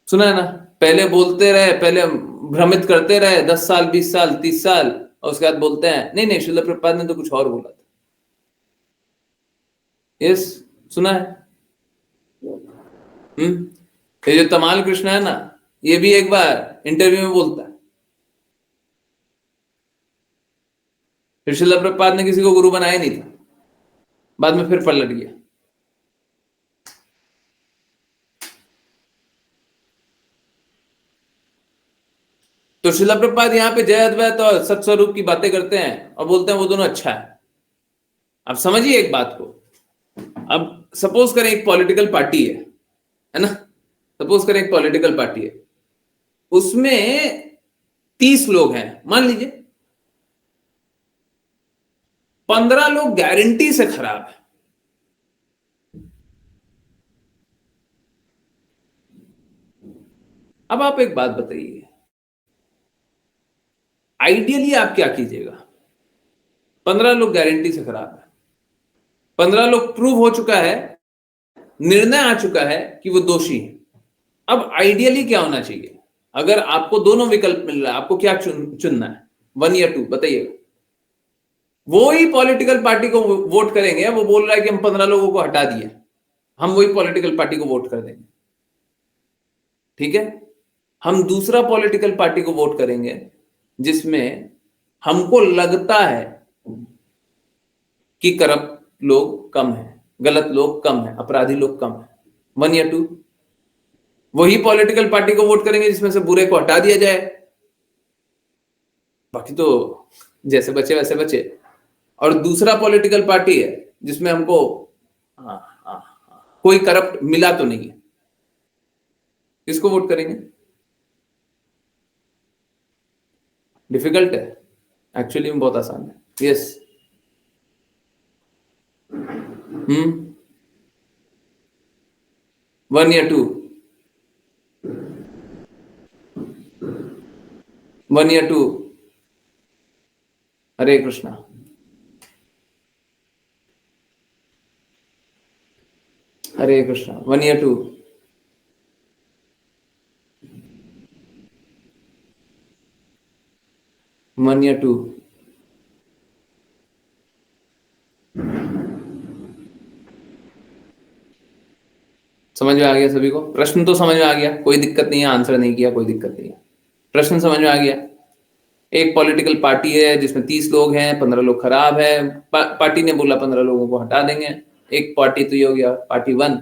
सुना है ना। पहले बोलते रहे, पहले भ्रमित करते रहे 10 साल 20 साल 30 साल, और उसके बाद बोलते हैं नहीं नहीं श्रील प्रभुपाद ने तो कुछ और बोला था। यस, सुना है। ये जो तमाल कृष्ण है ना, ये भी एक बार इंटरव्यू में बोलता है फिर श्रील प्रभुपाद ने किसी को गुरु बनाया नहीं था, बाद में फिर पलट गया। तो श्रील प्रभुपाद यहाँ पे जय अद्वैत और सत स्वरूप की बातें करते हैं और बोलते हैं वो दोनों अच्छा है। अब समझिए एक बात को, अब सपोज करें एक पॉलिटिकल पार्टी है ना, सपोज करें एक पॉलिटिकल पार्टी है, उसमें 30 लोग हैं मान लीजिए, 15 लोग गारंटी से खराब है। अब आप एक बात बताइए, आइडियली आप क्या कीजिएगा? 15 लोग गारंटी से खराब है, 15 लोग प्रूव हो चुका है, निर्णय आ चुका है कि वो दोषी है। अब आइडियली क्या होना चाहिए? अगर आपको दोनों विकल्प मिल रहा है, आपको क्या चुनना है, 1 या 2 बताइएगा। वो ही पॉलिटिकल पार्टी को वोट करेंगे, वो बोल रहा है कि हम 15 लोगों को हटा दिए, हम वही पॉलिटिकल पार्टी को वोट कर देंगे, ठीक है। हम दूसरा पॉलिटिकल पार्टी को वोट करेंगे जिसमें हमको लगता है कि करप्ट लोग कम है, गलत लोग कम है, अपराधी लोग कम है, 1 या 2। वही पॉलिटिकल पार्टी को वोट करेंगे जिसमें से बुरे को हटा दिया जाए, बाकी तो जैसे बचे वैसे बचे। और दूसरा पॉलिटिकल पार्टी है जिसमें हमको कोई करप्ट मिला तो नहीं है, किसको वोट करेंगे? डिफिकल्ट है, एक्चुअली में बहुत आसान है। यस, 1 या 2, 1 या 2। हरे कृष्णा। हरे कृष्णा, 1 या 2। वन या 2। समझ में आ गया सभी को? प्रश्न तो समझ में आ गया, कोई दिक्कत नहीं है, आंसर नहीं किया कोई दिक्कत नहीं है, प्रश्न समझ में आ गया। एक पॉलिटिकल पार्टी है जिसमें 30 लोग हैं, 15 लोग खराब है, पार्टी ने बोला 15 लोगों को हटा देंगे। एक पार्टी तो ये हो गया पार्टी 1,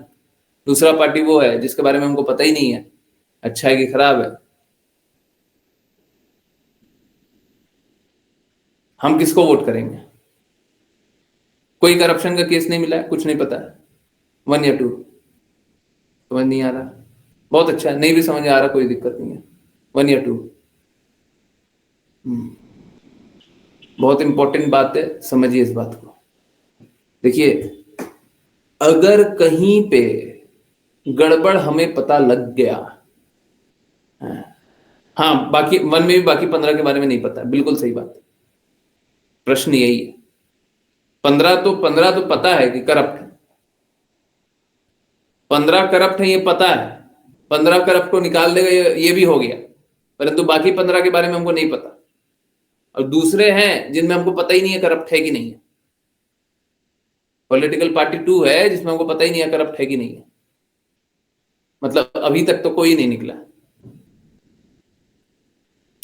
दूसरा पार्टी वो है जिसके बारे में हमको पता ही नहीं है अच्छा है कि खराब है। हम किसको वोट करेंगे? कोई करप्शन का केस नहीं मिला है, कुछ नहीं पता है, 1 या 2 समझ नहीं आ रहा, बहुत अच्छा है, नहीं भी समझ आ रहा कोई दिक्कत नहीं है, 1 या 2। बहुत इंपॉर्टेंट बात है, समझिए इस बात को। देखिए, अगर कहीं पे गड़बड़ हमें पता लग गया, हाँ बाकी 1 में भी बाकी 15 के बारे में नहीं पता, बिल्कुल सही बात है। प्रश्न यही है, 15 तो पता है कि करप्ट है, 15 करप्ट है ये पता है, 15 करप्ट को निकाल देगा ये भी हो गया, परंतु बाकी 15 के बारे में हमको नहीं पता। और दूसरे हैं जिनमें हमको पता ही नहीं है करप्ट है कि नहीं है। पॉलिटिकल पार्टी 2 है जिसमें हमको पता ही नहीं है करप्ट है कि नहीं है, मतलब अभी तक तो कोई नहीं निकला।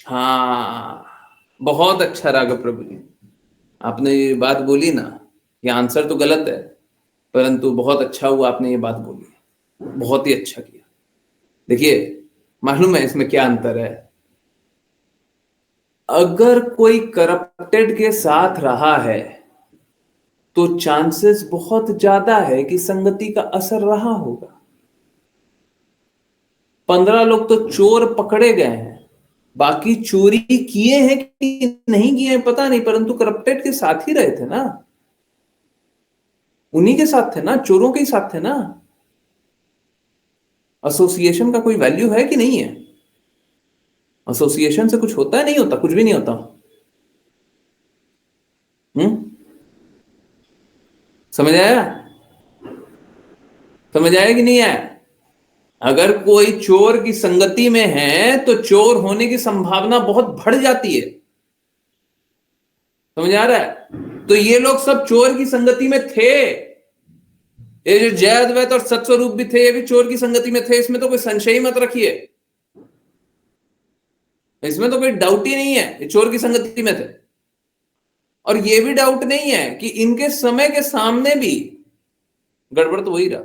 हाँ, बहुत अच्छा राघव प्रभु जी, आपने ये बात बोली ना, ये आंसर तो गलत है, परंतु बहुत अच्छा हुआ आपने ये बात बोली, बहुत ही अच्छा किया। देखिए, मालूम है इसमें क्या अंतर है? अगर कोई करप्टेड के साथ रहा है तो चांसेस बहुत ज्यादा है कि संगति का असर रहा होगा। 15 लोग तो चोर पकड़े गए हैं, बाकी चोरी किए हैं कि नहीं किए हैं पता नहीं, परंतु करप्टेड के साथ ही रहे थे ना, उन्हीं के साथ थे ना, चोरों के ही साथ थे ना। एसोसिएशन का कोई वैल्यू है कि नहीं है? एसोसिएशन से कुछ होता है, नहीं होता, कुछ भी नहीं होता। समझ आया? समझ आया कि नहीं आया? अगर कोई चोर की संगति में है तो चोर होने की संभावना बहुत बढ़ जाती है। समझ आ रहा है? तो ये लोग सब चोर की संगति में थे, ये जो जय अद्वैत और सत्स्वरूप भी थे, ये भी चोर की संगति में थे, इसमें तो कोई संशय ही मत रखिए, इसमें तो कोई डाउट ही नहीं है, ये चोर की संगति में थे। और ये भी डाउट नहीं है कि इनके समय के सामने भी गड़बड़ तो वही रहा।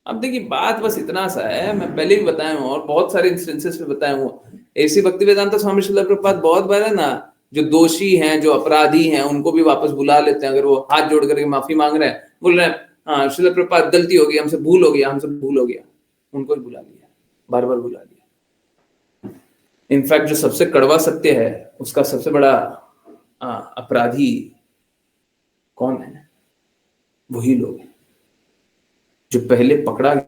अब देखिए, बात बस इतना सा है, मैं पहले भी बताया हूं और बहुत सारे इंस्टेंसेस में बताया हूं, ऐसी भक्ति वेदांत स्वामी श्रील प्रभुपाद बहुत बार है ना, जो दोषी हैं, जो अपराधी हैं, उनको भी वापस बुला लेते हैं। अगर वो हाथ जोड़ करके माफी मांग रहे हैं, बोल रहे हैं हाँ श्रील प्रभुपाद गलती हो गई, हमसे भूल हो गया, हमसे भूल हो गया, उनको भी बुला लिया, बार बार बुला लिया। इनफैक्ट जो सबसे कड़वा सत्य है, उसका सबसे बड़ा अपराधी कौन है? वही लोग हैं जो पहले पकड़ा गया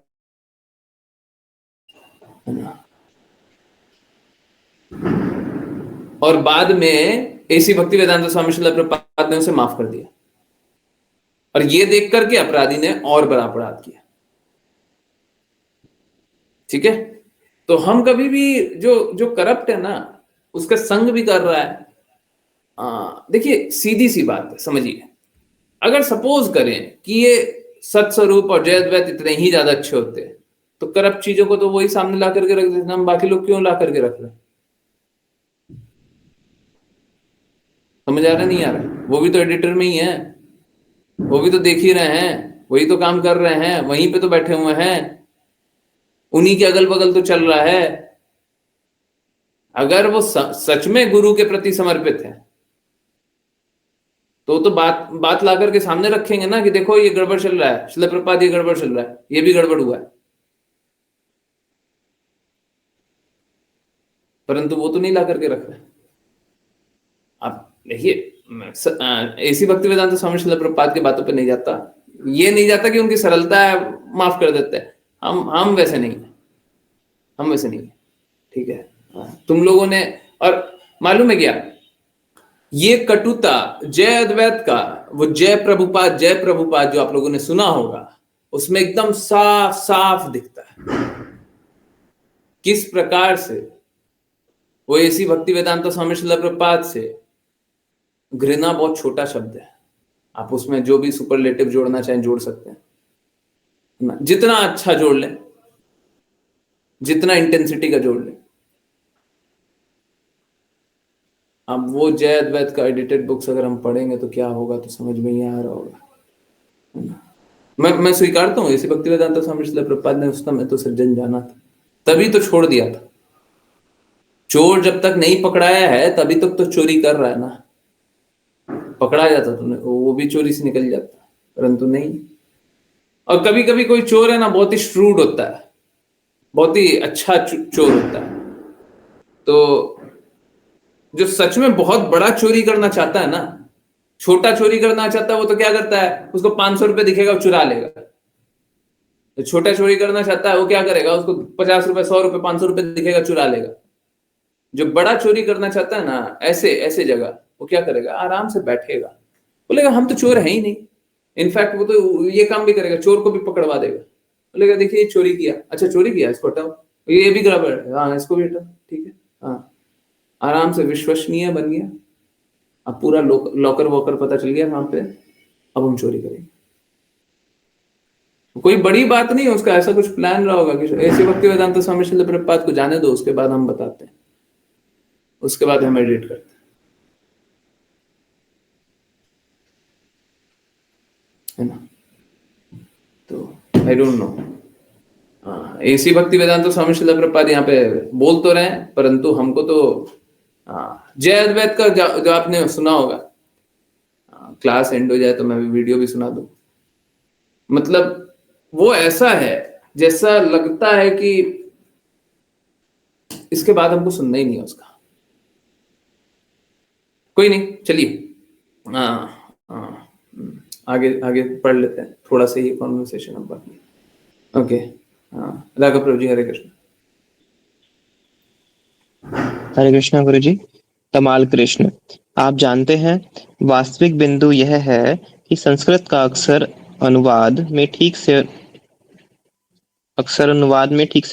और बाद में ऐसी भक्ति वेदांत स्वामी श्रील प्रभुपाद ने उसे माफ कर दिया, और ये देख करके अपराधी ने और बड़ा अपराध किया। ठीक है, तो हम कभी भी जो जो करप्ट है ना, उसका संग भी कर रहा है। देखिए, सीधी सी बात है, समझिए, अगर सपोज करें कि ये सत्स्वरूप और जय अद्वैत इतने ही ज्यादा अच्छे होते तो करप्ट चीजों को तो वही सामने ला करके रख देते, हम बाकी लोग क्यों ला करके रख रहे? समझ आ रहा नहीं आ रहा? वो भी तो एडिटर में ही है, वो भी तो देख ही रहे हैं, वही तो काम कर रहे हैं, वहीं पे तो बैठे हुए हैं, उन्हीं के अगल बगल तो चल रहा है। अगर वो सच में गुरु के प्रति समर्पित है तो बात ला करके सामने रखेंगे ना कि देखो ये गड़बड़ चल रहा है, श्रील प्रभुपाद ये गड़बड़ चल रहा है, ये भी गड़बड़ हुआ है, परंतु वो तो नहीं ला करके रख रहे। आप देखिए, ऐसी भक्ति वेदांत स्वामी श्रील प्रभुपाद की बातों पे नहीं जाता, ये नहीं जाता कि उनकी सरलता है, माफ कर देते हैं। हम वैसे नहीं है, हम वैसे नहीं है। ठीक है, तुम लोगों ने, और मालूम है क्या, ये कटुता जय अद्वैत का, वो जय प्रभुपाद जो आप लोगों ने सुना होगा, उसमें एकदम साफ साफ दिखता है किस प्रकार से वो ऐसी भक्ति वेदांत स्वामी श्रील प्रभुपाद से घृणा बहुत छोटा शब्द है, आप उसमें जो भी सुपरलेटिव जोड़ना चाहें जोड़ सकते हैं, जितना अच्छा जोड़ लें, जितना इंटेंसिटी का जोड़ लें। अब वो जय अद्वैत का एडिटेड बुक्स अगर हम पढ़ेंगे तो क्या होगा, तो समझ में ही आ रहा होगा, है ना? मैं स्वीकारता हूँ, ऐसे भक्तिवेदांत स्वामी श्रील प्रभुपाद ने उस समय तो सज्जन जाना था, तभी तो छोड़ दिया था। चोर जब तक नहीं पकड़ाया है तभी तक तो चोरी कर रहा है ना। पकड़ा जाता तो वो भी चोरी से निकल जाता, परंतु नहीं। और कभी कभी कोई चोर है ना, बहुत ही श्रूड होता है, बहुत ही अच्छा चोर होता है। तो जो सच में बहुत बड़ा चोरी करना चाहता है ना, छोटा चोरी करना चाहता है, वो तो क्या करता है, उसको 500 रुपए दिखेगा वो चुरा लेगा। तो छोटा चोरी करना चाहता है वो क्या करेगा, उसको 50 रुपए, 100 रुपए, 500 रुपए दिखेगा, चुरा लेगा। जो बड़ा चोरी करना चाहता है ना, ऐसे ऐसे जगह वो क्या करेगा, आराम से बैठेगा, बोलेगा हम तो चोर है ही नहीं। इनफैक्ट वो तो ये काम भी करेगा, चोर को भी पकड़वा देगा, बोलेगा देखिए चोरी किया, अच्छा चोरी किया, इसको हटाओ, ये भी गड़बड़ है, हाँ इसको भी हटाओ, ठीक है, हाँ। आराम से विश्वसनीय बन गया। अब पूरा लॉकर वॉकर पता चल गया वहां पे, अब हम चोरी करेंगे। कोई बड़ी बात नहीं है उसका, ऐसा कुछ प्लान रहा होगा कि ऐसे भक्ति वेदांत स्वामी श्रील प्रभुपाद को जाने दो, उसके बाद हम बताते हैं, उसके बाद हम एडिट करते हैं, है ना। तो आई डोंट नो, ऐसी भक्ति वेदांत स्वामी श्रील प्रभुपाद यहाँ पे बोल तो रहे हैं, परंतु हमको तो जय अद्वैत का जो आपने सुना होगा, क्लास एंड हो जाए तो मैं भी वीडियो भी सुना दूं। मतलब वो ऐसा है जैसा लगता है कि इसके बाद हमको सुनना ही नहीं है उसका। कोई नहीं, चलिए आगे आगे पढ़ लेते हैं थोड़ा सा, ये कॉन्वर्सेशन अब बाकी। ओके, राघव प्रभु जी, हरे कृष्ण। हरे कृष्णा गुरु जी। कमाल कृष्ण, आप जानते हैं वास्तविक बिंदु यह है कि संस्कृत का अक्सर अनुवाद में ठीक से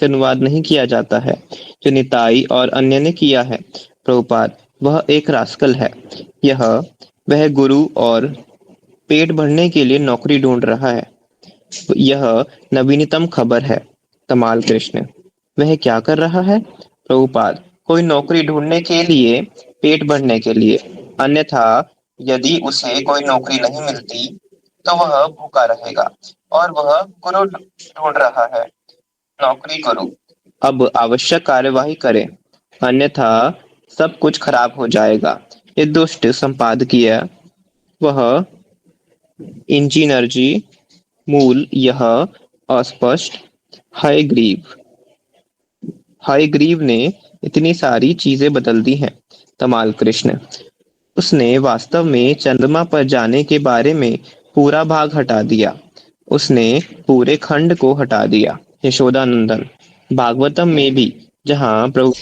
अनुवाद नहीं किया जाता है, जो निताई और अन्य ने किया है। प्रभुपाद, वह एक रास्कल है। वह गुरु और पेट भरने के लिए नौकरी ढूंढ रहा है। यह नवीनतम खबर है। कमाल कृष्ण, वह क्या कर रहा है? प्रभुपाद, कोई नौकरी ढूंढने के लिए, पेट भरने के लिए। अन्यथा यदि उसे कोई नौकरी नहीं मिलती तो वह भूखा रहेगा, और वह गुरु ढूंढ रहा है। नौकरी गुरु अब आवश्यक कार्यवाही करे, अन्यथा सब कुछ खराब हो जाएगा। ये दुष्ट संपादकीय, वह इंजीनियरजी मूल, यह अस्पष्ट हयग्रीव ने इतनी सारी चीजें बदल दी हैं। कमाल कृष्ण, उसने वास्तव में चंद्रमा पर जाने के बारे में पूरा भाग हटा दिया। उसने पूरे खंड को हटा दिया। यशोदानंदन, भागवतम में भी जहाँ प्रभु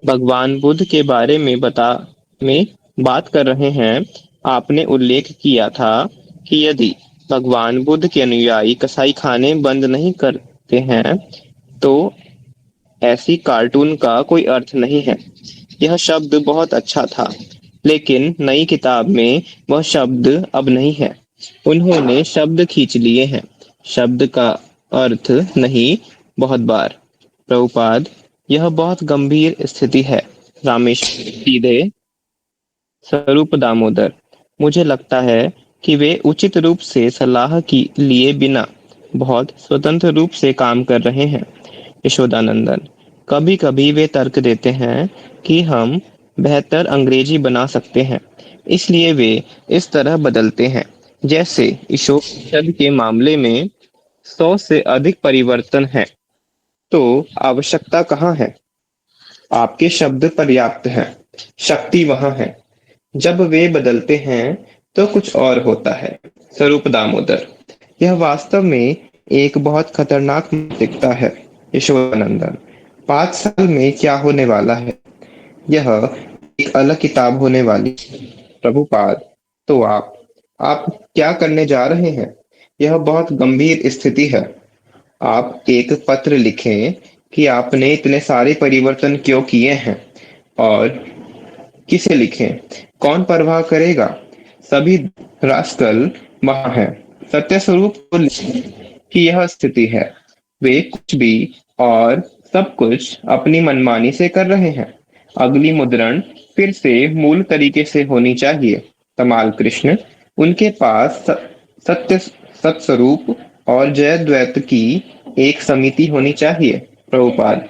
भगवान बुद्ध के बारे में बात कर रहे हैं, आपने उल्लेख किया था कि यदि भगवान बुद्ध के अनुयायी कसाई खाने बंद नहीं करते हैं तो ऐसी कार्टून का कोई अर्थ नहीं है। यह शब्द बहुत अच्छा था, लेकिन नई किताब में वह शब्द अब नहीं है। उन्होंने शब्द खींच लिए हैं, शब्द का अर्थ नहीं। बहुत बार प्रभुपाद, यह बहुत गंभीर स्थिति है। रामेश सीधे स्वरूप दामोदर, मुझे लगता है कि वे उचित रूप से सलाह की लिए बिना बहुत स्वतंत्र रूप से काम कर रहे हैं। यशोदानंदन, कभी कभी वे तर्क देते हैं कि हम बेहतर अंग्रेजी बना सकते हैं, इसलिए वे इस तरह बदलते हैं। जैसे ईशोपनिषद के मामले में 100 से अधिक परिवर्तन हैं, तो आवश्यकता कहाँ है? आपके शब्द पर्याप्त हैं, शक्ति वहाँ है। जब वे बदलते हैं तो कुछ और होता है। स्वरूप दामोदर, यह वास्तव में एक बहुत खतरनाक मानसिकता है। यशोदानंदन, 5 साल में क्या होने वाला है? यह एक अलग किताब होने वाली। प्रभुपाद, तो आप क्या करने जा रहे हैं? यह बहुत गंभीर स्थिति है। आप एक पत्र लिखें कि आपने इतने सारे परिवर्तन क्यों किए हैं, और किसे लिखें? कौन परवाह करेगा? सभी रास्कल वहां है। सत्य स्वरूप को लिखें कि यह स्थिति है। वे कुछ भी और सब कुछ अपनी मनमानी से कर रहे हैं। अगली मुद्रण फिर से मूल तरीके से होनी चाहिए। कमाल कृष्ण, उनके पास सत्य सत्स्वरूप और जयद्वैत की एक समिति होनी चाहिए। प्रभुपाद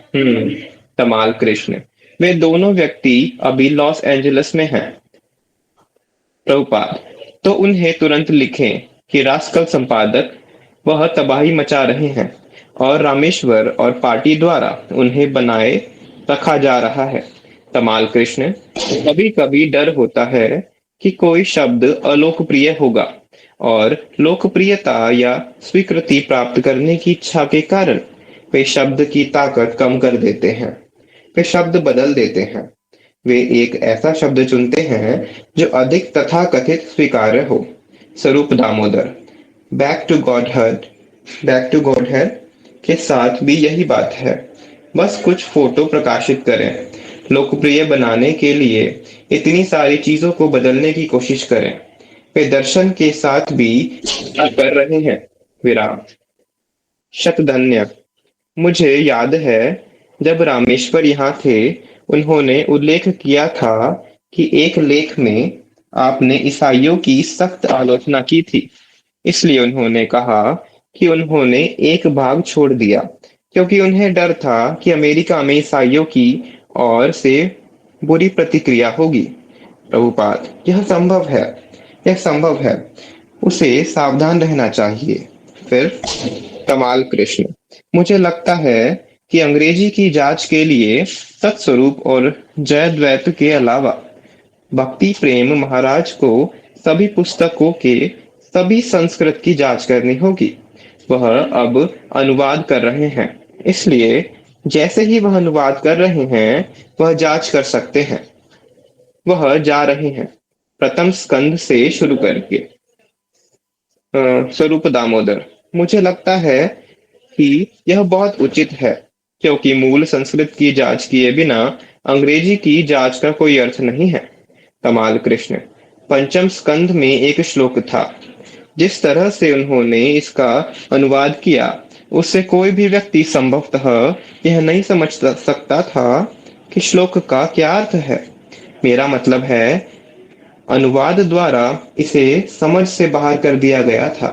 तमाल कृष्ण, वे दोनों व्यक्ति अभी लॉस एंजलिस में हैं। प्रभुपाद, तो उन्हें तुरंत लिखें कि रास्कल संपादक वह तबाही मचा रहे हैं और रामेश्वर और पार्टी द्वारा उन्हें बनाए रखा जा रहा है। तमाल कृष्ण, कभी कभी डर होता है कि कोई शब्द अलोकप्रिय होगा और लोकप्रियता या स्वीकृति प्राप्त करने की इच्छा के कारण वे शब्द की ताकत कम कर देते हैं। वे शब्द बदल देते हैं। वे एक ऐसा शब्द चुनते हैं जो अधिक तथाकथित स्वीकार्य हो। Swarup Damodar, back to Godhead back to Godhead के साथ भी यही बात है। बस कुछ फोटो प्रकाशित करें, लोकप्रिय बनाने के लिए इतनी सारी चीजों को बदलने की कोशिश करें। वे दर्शन के साथ भी क्या कर रहे हैं। विराम। शतधन्य, मुझे याद है जब रामेश्वर यहाँ थे, उन्होंने उल्लेख किया था कि एक लेख में आपने ईसाइयों की सख्त आलोचना की थी। इसलिए उन्होंने कहा कि उन्होंने एक भाग छोड़ दिया क्योंकि उन्हें डर था कि अमेरिका में ईसाइयों की ओर से बुरी प्रतिक्रिया होगी। प्रभुपाद, यह संभव है। उसे सावधान रहना चाहिए। फिर कमाल कृष्ण, मुझे लगता है कि अंग्रेजी की जांच के लिए सत्स्वरूप और जयद्वैत के अलावा भक्ति प्रेम महाराज को सभी पुस्तकों के सभी संस्कृत की जांच करनी होगी। वह अब अनुवाद कर रहे हैं, इसलिए जैसे ही वह अनुवाद कर रहे हैं वह जांच कर सकते हैं। वह जा रहे हैं प्रथम स्कंद से शुरू करके। स्वरूप दामोदर, मुझे लगता है कि यह बहुत उचित है क्योंकि मूल संस्कृत की जांच किए बिना अंग्रेजी की जांच का कोई अर्थ नहीं है। कमाल कृष्ण, पंचम स्कंद में एक श्लोक था। जिस तरह से उन्होंने इसका अनुवाद किया उससे कोई भी व्यक्ति संभवतः यह नहीं समझ सकता था कि श्लोक का क्या अर्थ है। मेरा मतलब है अनुवाद द्वारा इसे समझ से बाहर कर दिया गया था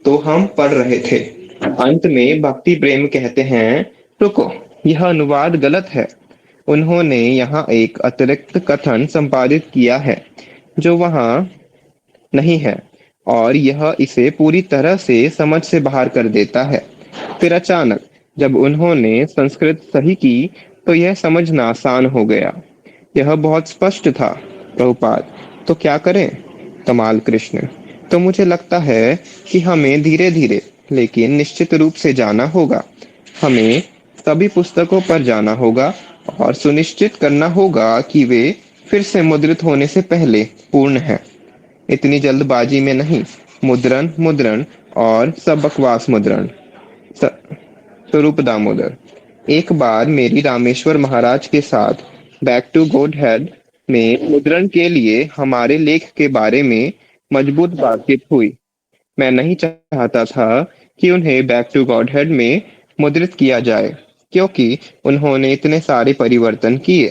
तो हम पढ़ रहे थे। अंत में भक्ति प्रेम कहते हैं, रुको, यह अनुवाद गलत है। उन्होंने यहाँ एक अतिरिक्त कथन संपादित किया है जो वहाँ नहीं है और यह इसे पूरी तरह से समझ से बाहर कर देता है। फिर अचानक जब उन्होंने संस्कृत सही की तो यह समझना आसान हो गया। यह बहुत स्पष्ट था। प्रभुपाद, तो क्या करें। कमाल कृष्ण, तो मुझे लगता है कि हमें धीरे धीरे लेकिन निश्चित रूप से जाना होगा। हमें सभी पुस्तकों पर जाना होगा और सुनिश्चित करना होगा कि वे फिर से मुद्रित होने से पहले पूर्ण हैं। इतनी जल्दबाजी में नहीं। मुद्रण मुद्रण और सब बकवास मुद्रण। स्वरूप दामोदर, एक बार मेरी रामेश्वर महाराज के साथ बैक टू गॉडहेड में मुद्रण के लिए हमारे लेख के बारे में मजबूत बातचीत हुई। मैं नहीं चाहता था कि उन्हें बैक टू गॉडहेड में मुद्रित किया जाए क्योंकि उन्होंने इतने सारे परिवर्तन किए।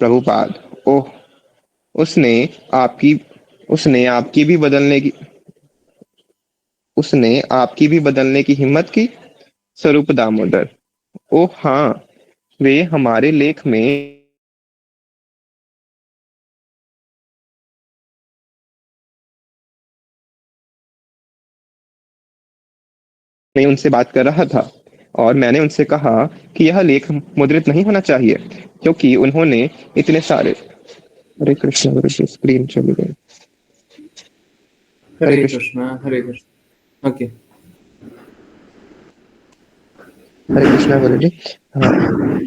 प्रभुपाद, ओह, उसने आपकी उसने आपकी भी बदलने की उसने आपकी भी बदलने की हिम्मत की। स्वरूप दामोदर, ओह हाँ, वे हमारे लेख में मैं उनसे बात कर रहा था और मैंने उनसे कहा कि यह लेख मुद्रित नहीं होना चाहिए क्योंकि उन्होंने इतने सारे हरे कृष्ण गुरु जी, स्क्रीन चली गई। हरे हरे कृष्ण कृष्णा हरे कृष्ण। ओके, हरे कृष्णा गुरु जी। हाँ,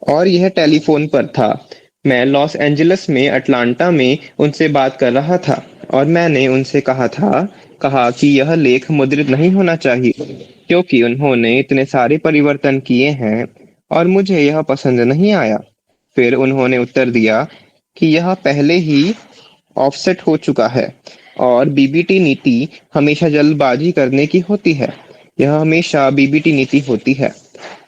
और यह टेलीफोन पर था। मैं लॉस एंजलिस में अटलांटा में उनसे बात कर रहा था और मैंने उनसे कहा कि यह लेख मुद्रित नहीं होना चाहिए क्योंकि उन्होंने इतने सारे परिवर्तन किए हैं और मुझे यह पसंद नहीं आया। फिर उन्होंने उत्तर दिया कि यह पहले ही ऑफसेट हो चुका है और बीबीटी नीति हमेशा जल्दबाजी करने की होती है। यह हमेशा बीबीटी नीति होती है।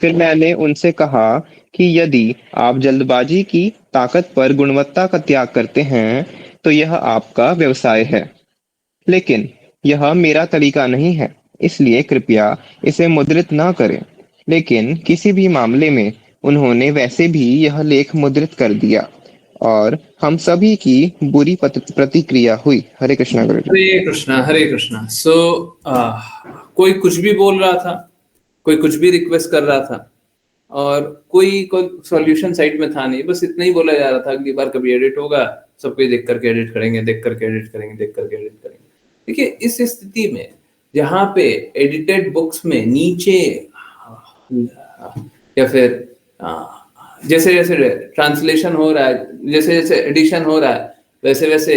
फिर मैंने उनसे कहा कि यदि आप जल्दबाजी की ताकत पर गुणवत्ता का त्याग करते हैं तो यह आपका व्यवसाय है। लेकिन यह मेरा तरीका नहीं है, इसलिए कृपया इसे मुद्रित न करें। लेकिन किसी भी मामले में उन्होंने वैसे भी यह लेख मुद्रित कर दिया और हम सभी की बुरी प्रतिक्रिया हुई। हरे कृष्णा गुरु जी। हरे कृष्णा, हरे कृष्णा। कोई कुछ भी बोल रहा था, कोई कुछ भी रिक्वेस्ट कर रहा था, और कोई सॉल्यूशन साइड में था नहीं। बस इतना ही बोला जा रहा था, अगली बार कभी एडिट होगा, सब कोई देख करके एडिट करेंगे, देख करके एडिट करेंगे, देख करके एडिट करेंगे। देखिए, इस स्थिति में जहाँ पे एडिटेड बुक्स में नीचे या फिर जैसे जैसे ट्रांसलेशन हो रहा है, जैसे जैसे एडिशन हो रहा है, वैसे वैसे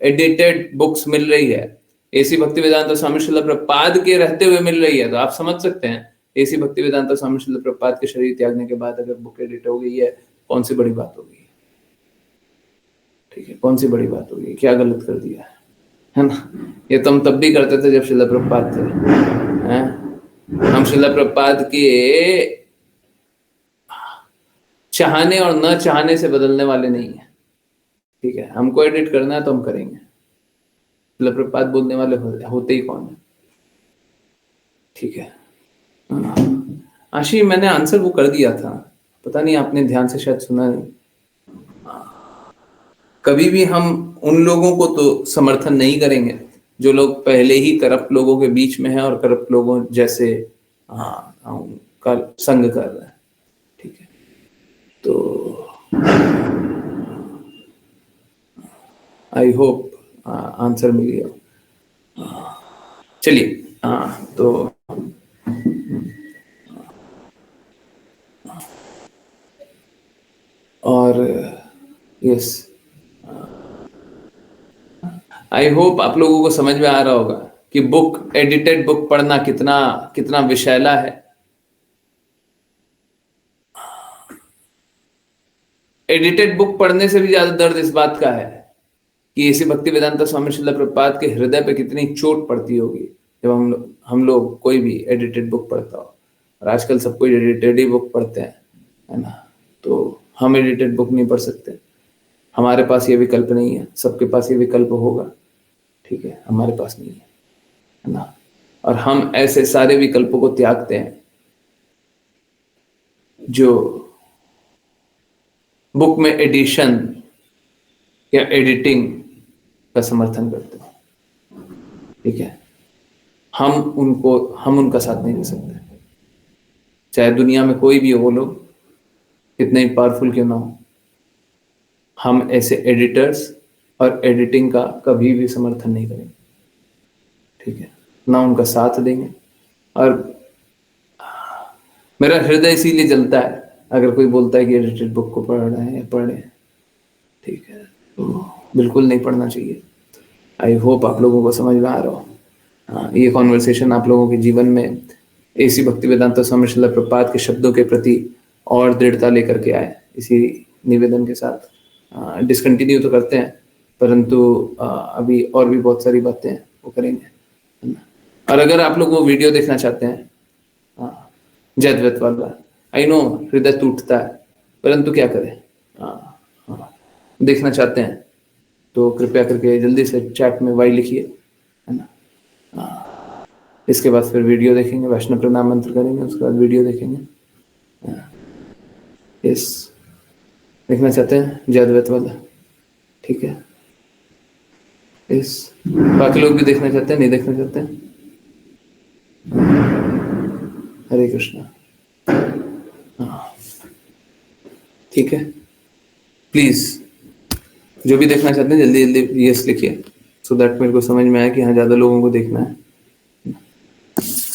एडिटेड बुक्स मिल रही है। एसी भक्ति वेदांत स्वामी श्रील प्रभुपाद के रहते हुए मिल रही है, तो आप समझ सकते हैं एसी भक्ति वेदांत स्वामी श्रील प्रभुपाद के शरीर त्यागने के बाद अगर बुक एडिट हो गई है, कौन सी बड़ी बात होगी? ठीक है, कौन सी बड़ी बात होगी? क्या गलत कर दिया है ना? ये तो हम तब भी करते थे जब श्रील प्रभुपाद थे, हैं? हम श्रील प्रभुपाद के चाहने और न चाहने से बदलने वाले नहीं है। ठीक है, हमको एडिट करना है तो हम करेंगे। श्रील प्रभुपाद बोलने वाले होते ही कौन है? ठीक है। आशी, मैंने आंसर वो कर दिया था, पता नहीं आपने ध्यान से शायद सुना नहीं। कभी भी हम उन लोगों को तो समर्थन नहीं करेंगे जो लोग पहले ही करप्ट लोगों के बीच में हैं और करप्ट लोगों जैसे का संग कर रहे हैं। ठीक है, तो आई होप आंसर मिल गया। चलिए, तो और यस, आई होप आप लोगों को समझ में आ रहा होगा कि बुक, एडिटेड बुक पढ़ना कितना कितना विषैला है। एडिटेड बुक पढ़ने से भी ज्यादा दर्द इस बात का है कि इसी भक्ति वेदांत स्वामी श्रील प्रभुपाद के हृदय पे कितनी चोट पड़ती होगी जब हम लोग कोई भी एडिटेड बुक पढ़ता हो। और आजकल सब कोई एडिटेड ही बुक पढ़ते हैं, है ना? तो हम एडिटेड बुक नहीं पढ़ सकते, हमारे पास ये विकल्प नहीं है। सबके पास ये विकल्प होगा, ठीक है, हमारे पास नहीं है ना? और हम ऐसे सारे विकल्पों को त्यागते हैं जो बुक में एडिशन या एडिटिंग का समर्थन करते हैं। ठीक है, हम उनका साथ नहीं दे सकते, चाहे दुनिया में कोई भी हो, वो लोग कितने ही पावरफुल क्यों ना हो। हम ऐसे एडिटर्स और एडिटिंग का कभी भी समर्थन नहीं करेंगे। ठीक है, ना उनका साथ देंगे। और मेरा हृदय इसीलिए जलता है अगर कोई बोलता है कि एडिटेड बुक को पढ़ रहे हैं या पढ़े। ठीक है, तो बिल्कुल नहीं पढ़ना चाहिए। आई होप आप लोगों को समझ में आ रहा हो। ये कॉन्वर्सेशन आप लोगों के जीवन में एसी भक्ति वेदांत स्वामी श्रील प्रभुपाद के शब्दों के प्रति और दृढ़ता लेकर के आए, इसी निवेदन के साथ। डिसकंटिन्यू तो करते हैं, परंतु अभी और भी बहुत सारी बातें वो करेंगे। और अगर आप लोग वो वीडियो देखना चाहते हैं जयद्वैत वाला, आई नो हृदय टूटता है, परंतु क्या करें, देखना चाहते हैं तो कृपया करके जल्दी से चैट में वाई लिखिए, है ना? इसके बाद फिर वीडियो देखेंगे, वैष्णव प्रणाम मंत्र करेंगे, उसके बाद वीडियो देखेंगे। यस, देखना चाहते हैं जयद्वैत वाला? ठीक है, यस। बाकी लोग भी देखना चाहते हैं, नहीं देखना चाहते हैं? हरे कृष्णा। ठीक है, प्लीज जो भी देखना चाहते हैं जल्दी जल्दी यस लिखिए, सो दैट मेरे को समझ में आया कि हाँ ज्यादा लोगों को देखना है।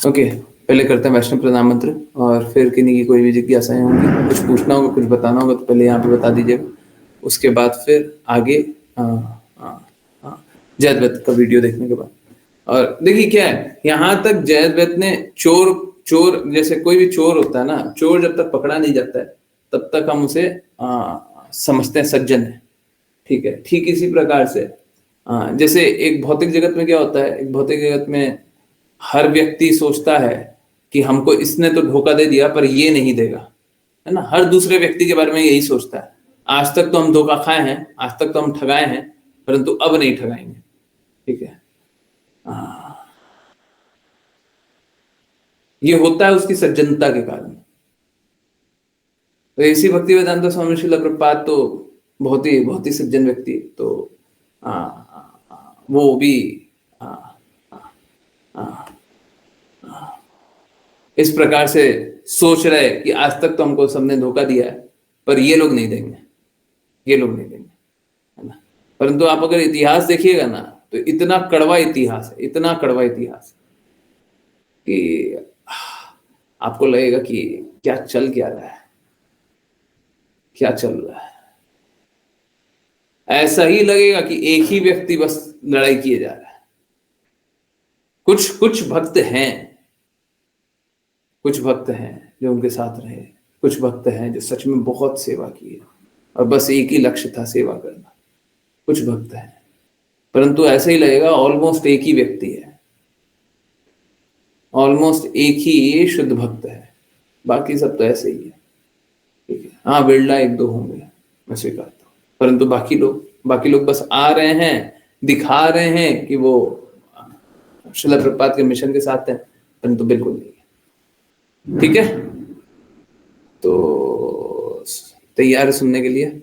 ओके, पहले करते हैं वैष्णव प्रणाम मंत्र, और फिर किन्हीं की कोई भी जिज्ञासाएं होंगी, कुछ पूछना होगा, कुछ बताना होगा, तो पहले यहाँ पे बता दीजिएगा। उसके बाद फिर आगे जयद्वैत का वीडियो देखने के बाद। और देखिए क्या है, यहाँ तक जयद्वैत ने चोर जैसे कोई भी चोर होता है ना, चोर जब तक पकड़ा नहीं जाता है तब तक हम उसे समझते हैं सज्जन है। ठीक है, ठीक इसी प्रकार से जैसे एक भौतिक जगत में क्या होता है, एक भौतिक जगत में हर व्यक्ति सोचता है कि हमको इसने तो धोखा दे दिया पर ये नहीं देगा, है ना? हर दूसरे व्यक्ति के बारे में यही सोचता है। आज तक तो हम धोखा खाए हैं, आज तक तो हम ठगाए हैं, परंतु अब नहीं ठगाएंगे। ठीक है, ये होता है उसकी सज्जनता के कारण। तो इसी भक्ति वेदांत स्वामी श्रील प्रभुपाद तो बहुत ही सज्जन व्यक्ति, तो वो भी इस प्रकार से सोच रहे कि आज तक तो हमको सबने धोखा दिया है, पर ये लोग नहीं देंगे, ये लोग नहीं देंगे, है ना। परंतु आप अगर इतिहास देखिएगा ना, तो इतना कड़वा इतिहास है, इतना कड़वा इतिहास कि आपको लगेगा कि क्या चल क्या रहा है, क्या चल रहा है। ऐसा ही लगेगा कि एक ही व्यक्ति बस लड़ाई किए जा रहा है। कुछ भक्त हैं, कुछ भक्त हैं जो उनके साथ रहे, कुछ भक्त हैं जो सच में बहुत सेवा की है और बस एक ही लक्ष्य था, सेवा करना। कुछ भक्त हैं, परंतु ऐसा ही लगेगा ऑलमोस्ट एक ही व्यक्ति है, ऑलमोस्ट एक ही शुद्ध भक्त है, बाकी सब तो ऐसे ही है। ठीक है, हाँ बिरला एक दो होंगे, मैं स्वीकारता हूँ, परंतु बाकी लोग बस आ रहे हैं, दिखा रहे हैं कि वो श्रील प्रभुपाद के मिशन के साथ हैं, परंतु बिल्कुल नहीं है। ठीक है, तो तैयार है सुनने के लिए?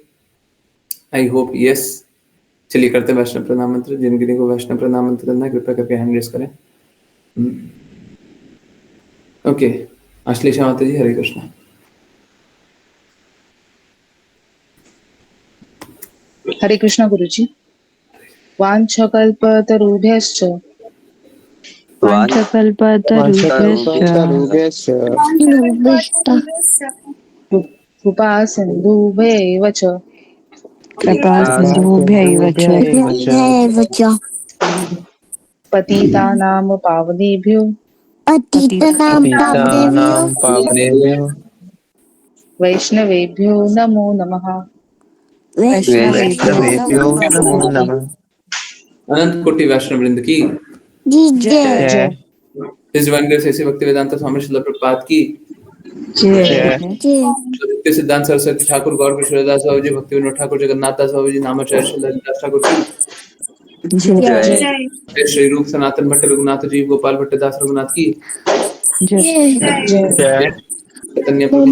I hope yes. चलिए करते वैष्णव प्रणाम मंत्र। जिनके को वैष्णव प्रणाम मंत्र करना है कृपया करके हैंड रेस करें। ओके, अश्लेषा माता जी, हरे कृष्णा। हरे कृष्णा गुरुजी। वाञ्छकल्पतरुभ्यश्च कृपा सिन्धुभ्यैव च पतितानां पावनेभ्यो वैष्णवेभ्यो नमो नमः। अनंत कोटि वैष्णव वृंद की जय। इस दिव्य ऐसे भक्ति वेदांत स्वामी श्रील प्रभुपाद की नित्य सिद्धांत सरस्वती ठाकुर गौर किशोरदास बाबू जी, भक्ति विनोद ठाकुर, जगन्नाथ दास बाबू जी, नामाचार्य श्रीदास ठाकुर की श्री रूप सनातन भट्ट रघुनाथ जी, गोपाल भट्ट दास रघुनाथ की चैतन्य प्रभु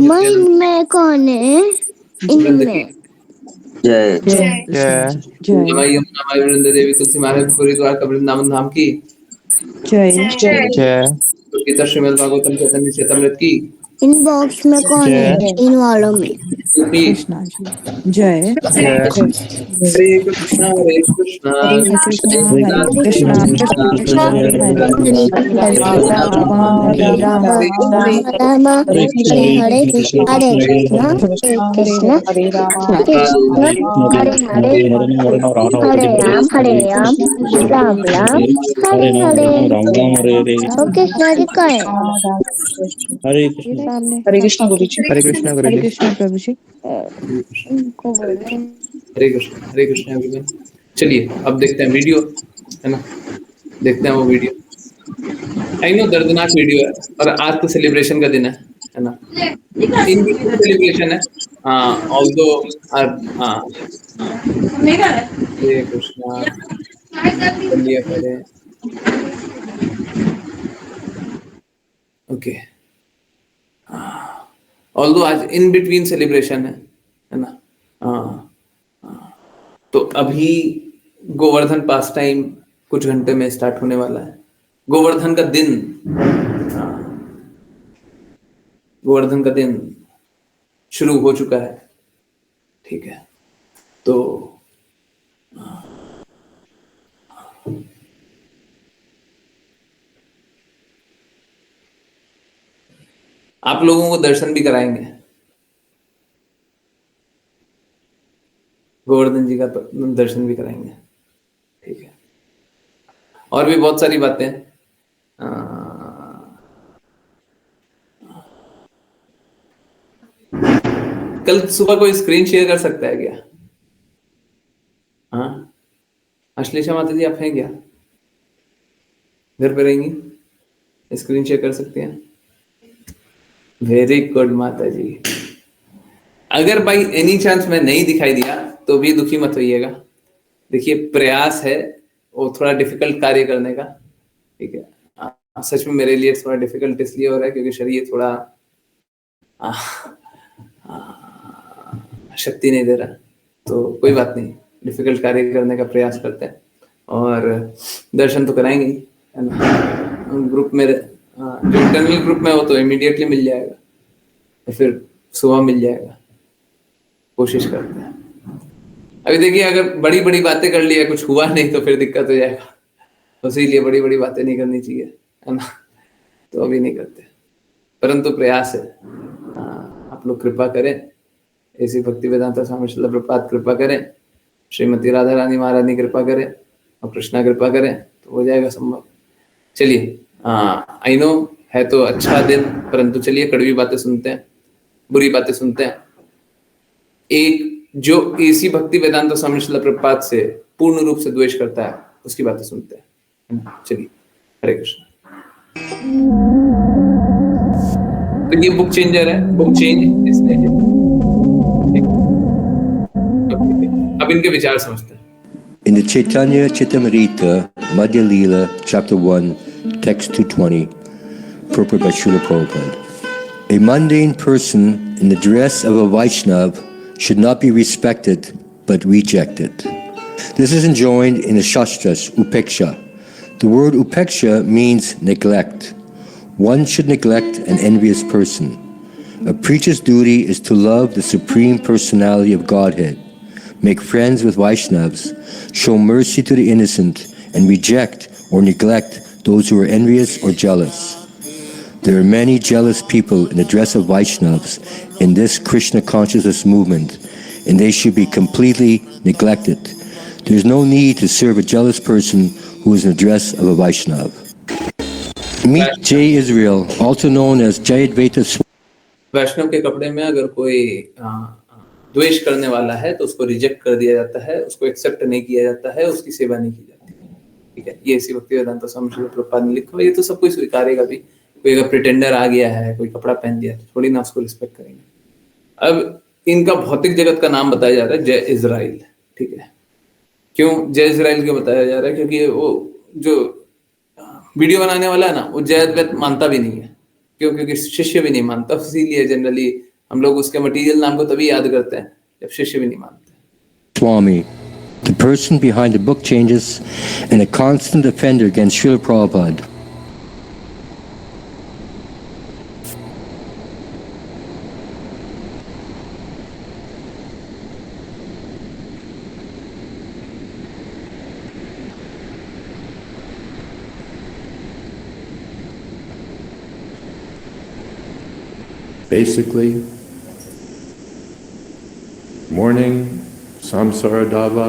वृंद की नमामि यमुना माई वृंद देवी तुलसी महाराज पूरी द्वारका वृंदावन धाम की गीता श्रीमद् भागवतम चैतन्य चैतमृत की इनबॉक्स में कौन है? इन वालों में कृष्णा जी जय हरे कृष्णा हरे कृष्णा हरे राम हरे कृष्णा कृष्ण हरे राम कृष्ण हरे हरे हरे राम राम राम हरे हरे। तो कृष्णा जी का है? हरे कृष्णा गुरुजी। हरे कृष्णा गुरु जी। प्रभु जी। हरे कृष्णा एवरीवन। चलिए अब देखते हैं वीडियो, है ना, देखते हैं वो वीडियो। आई नो दर्दनाक वीडियो है, और आज तो सेलिब्रेशन का दिन है ना, इन सेलिब्रेशन है। ऑल्दो हाँ हरे कृष्णा चलिए करें। ओके, ऑल्दो आज इन बिटवीन सेलिब्रेशन है ना। तो अभी गोवर्धन पास टाइम कुछ घंटे में स्टार्ट होने वाला है। गोवर्धन का दिन, गोवर्धन का दिन शुरू हो चुका है। ठीक है, तो आप लोगों को दर्शन भी कराएंगे, गोवर्धन जी का दर्शन भी कराएंगे। ठीक है, और भी बहुत सारी बातें। कल सुबह कोई स्क्रीन शेयर कर सकता है क्या? हाँ, अश्लेषा माता जी आप हैं क्या? घर पे रहेंगी, स्क्रीन शेयर कर सकते हैं? वेरी गुड माता जी। अगर बाई एनी चांस मैं नहीं दिखाई दिया तो भी दुखी मत होइएगा। देखिए प्रयास है वो थोड़ा डिफिकल्ट कार्य करने का, ठीक है। सच में मेरे लिए थोड़ा डिफिकल्ट इसलिए हो रहा है क्योंकि शरीर थोड़ा आ, शक्ति नहीं दे रहा, तो कोई बात नहीं, डिफिकल्ट कार्य करने का प्रयास करते हैं और दर्शन तो कराएंगे ही, है ना। ग्रुप में जो इंटरनल ग्रुप में हो तो इमीडिएटली मिल जाएगा या फिर सुबह मिल जाएगा, कोशिश करते हैं। अभी देखिए अगर बड़ी बड़ी बातें कर लिया कुछ हुआ नहीं तो फिर दिक्कत हो जाएगा, तो इसीलिए बड़ी बड़ी बातें नहीं करनी चाहिए, है ना, तो अभी नहीं करते, परंतु प्रयास है। आप लोग कृपा करें, ऐसी भक्ति वेदांता स्वामी श्रील प्रभुपाद कृपा करें, श्रीमती राधा रानी महारानी कृपा करें और कृष्णा कृपा करें तो हो जाएगा संभव। चलिए, आई नो है तो अच्छा दिन, परंतु चलिए कड़वी बातें सुनते हैं, बुरी बातें सुनते हैं। एक जो इसी भक्ति वेदांता स्वामी श्रील प्रभुपाद से पूर्ण रूप से द्वेष करता है उसकी बातें सुनते हैं। चलिए, हरे कृष्ण। तो ये बुक चेंजर है, बुक चेंज इसने, अब इनके विचार समझते हैं। In the Chaitanya Chittamrita Madhya Leela, Chapter 1, Text 220, purport by Srila Prabhupada. A mundane person in the dress of a Vaishnav should not be respected but rejected. This is enjoined in the Shastras, Upeksha. The word Upeksha means neglect. One should neglect an envious person. A preacher's duty is to love the Supreme Personality of Godhead, make friends with Vaishnavas, show mercy to the innocent, and reject or neglect those who are envious or jealous. There are many jealous people in the dress of Vaishnavas in this Krishna consciousness movement, and they should be completely neglected. There is no need to serve a jealous person who is in the dress of a Vaishnav. Meet Jay Israel, also known as Jayadvaita Swami. वैष्णव के कपड़े में अगर कोई द्वेष करने वाला है तो उसको रिजेक्ट कर दिया जाता है, उसको एक्सेप्ट नहीं किया जाता है, उसकी सेवा नहीं की जाती है। ठीक है, ये इसी भक्ति वेदांता स्वामी श्रील प्रभुपाद ने लिखा, ये तो सब कोई स्वीकारेगा भी। कोई अगर प्रिटेंडर आ गया है, कोई कपड़ा पहन दिया तो थोड़ी ना उसको रिस्पेक्ट करेंगे। अब इनका भौतिक जगत का नाम बताया जा रहा है जय इजराइल। ठीक है, क्यों जय इजराइल क्यों बताया जा रहा है? क्योंकि वो जो वीडियो बनाने वाला है ना, वो जय अद्वैत मानता भी नहीं है, क्यों? क्योंकि शिष्य भी नहीं मानता, इसीलिए जनरली हम लोग उसके मटेरियल नाम को तभी याद करते हैं जब शिष्य भी नहीं मानते। Swami, the person behind the book changes and a constant offender against Srila Prabhupada. Basically, morning, Samsara Dava,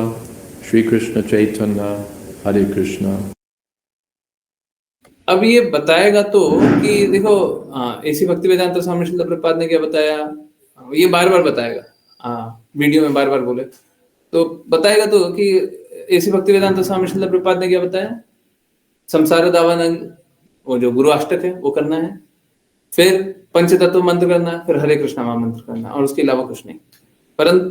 Shri Krishna Chaitanya, Hare Krishna. अब ये बताएगा तो कि देखो ऐसी भक्ति वेदांता स्वामी श्रील प्रभुपाद ने क्या बताया, ये बार बार बताएगा, वीडियो में बार बार बोले तो बताएगा तो कि ऐसी भक्ति वेदांता स्वामी श्रील प्रभुपाद ने क्या बताया, संसार दावानल वो जो गुरु अष्टक है वो करना है, फिर पंचतत्व मंत्र करना है, फिर हरे कृष्णा महामंत्र करना, और उसके अलावा कुछ नहीं। परंतु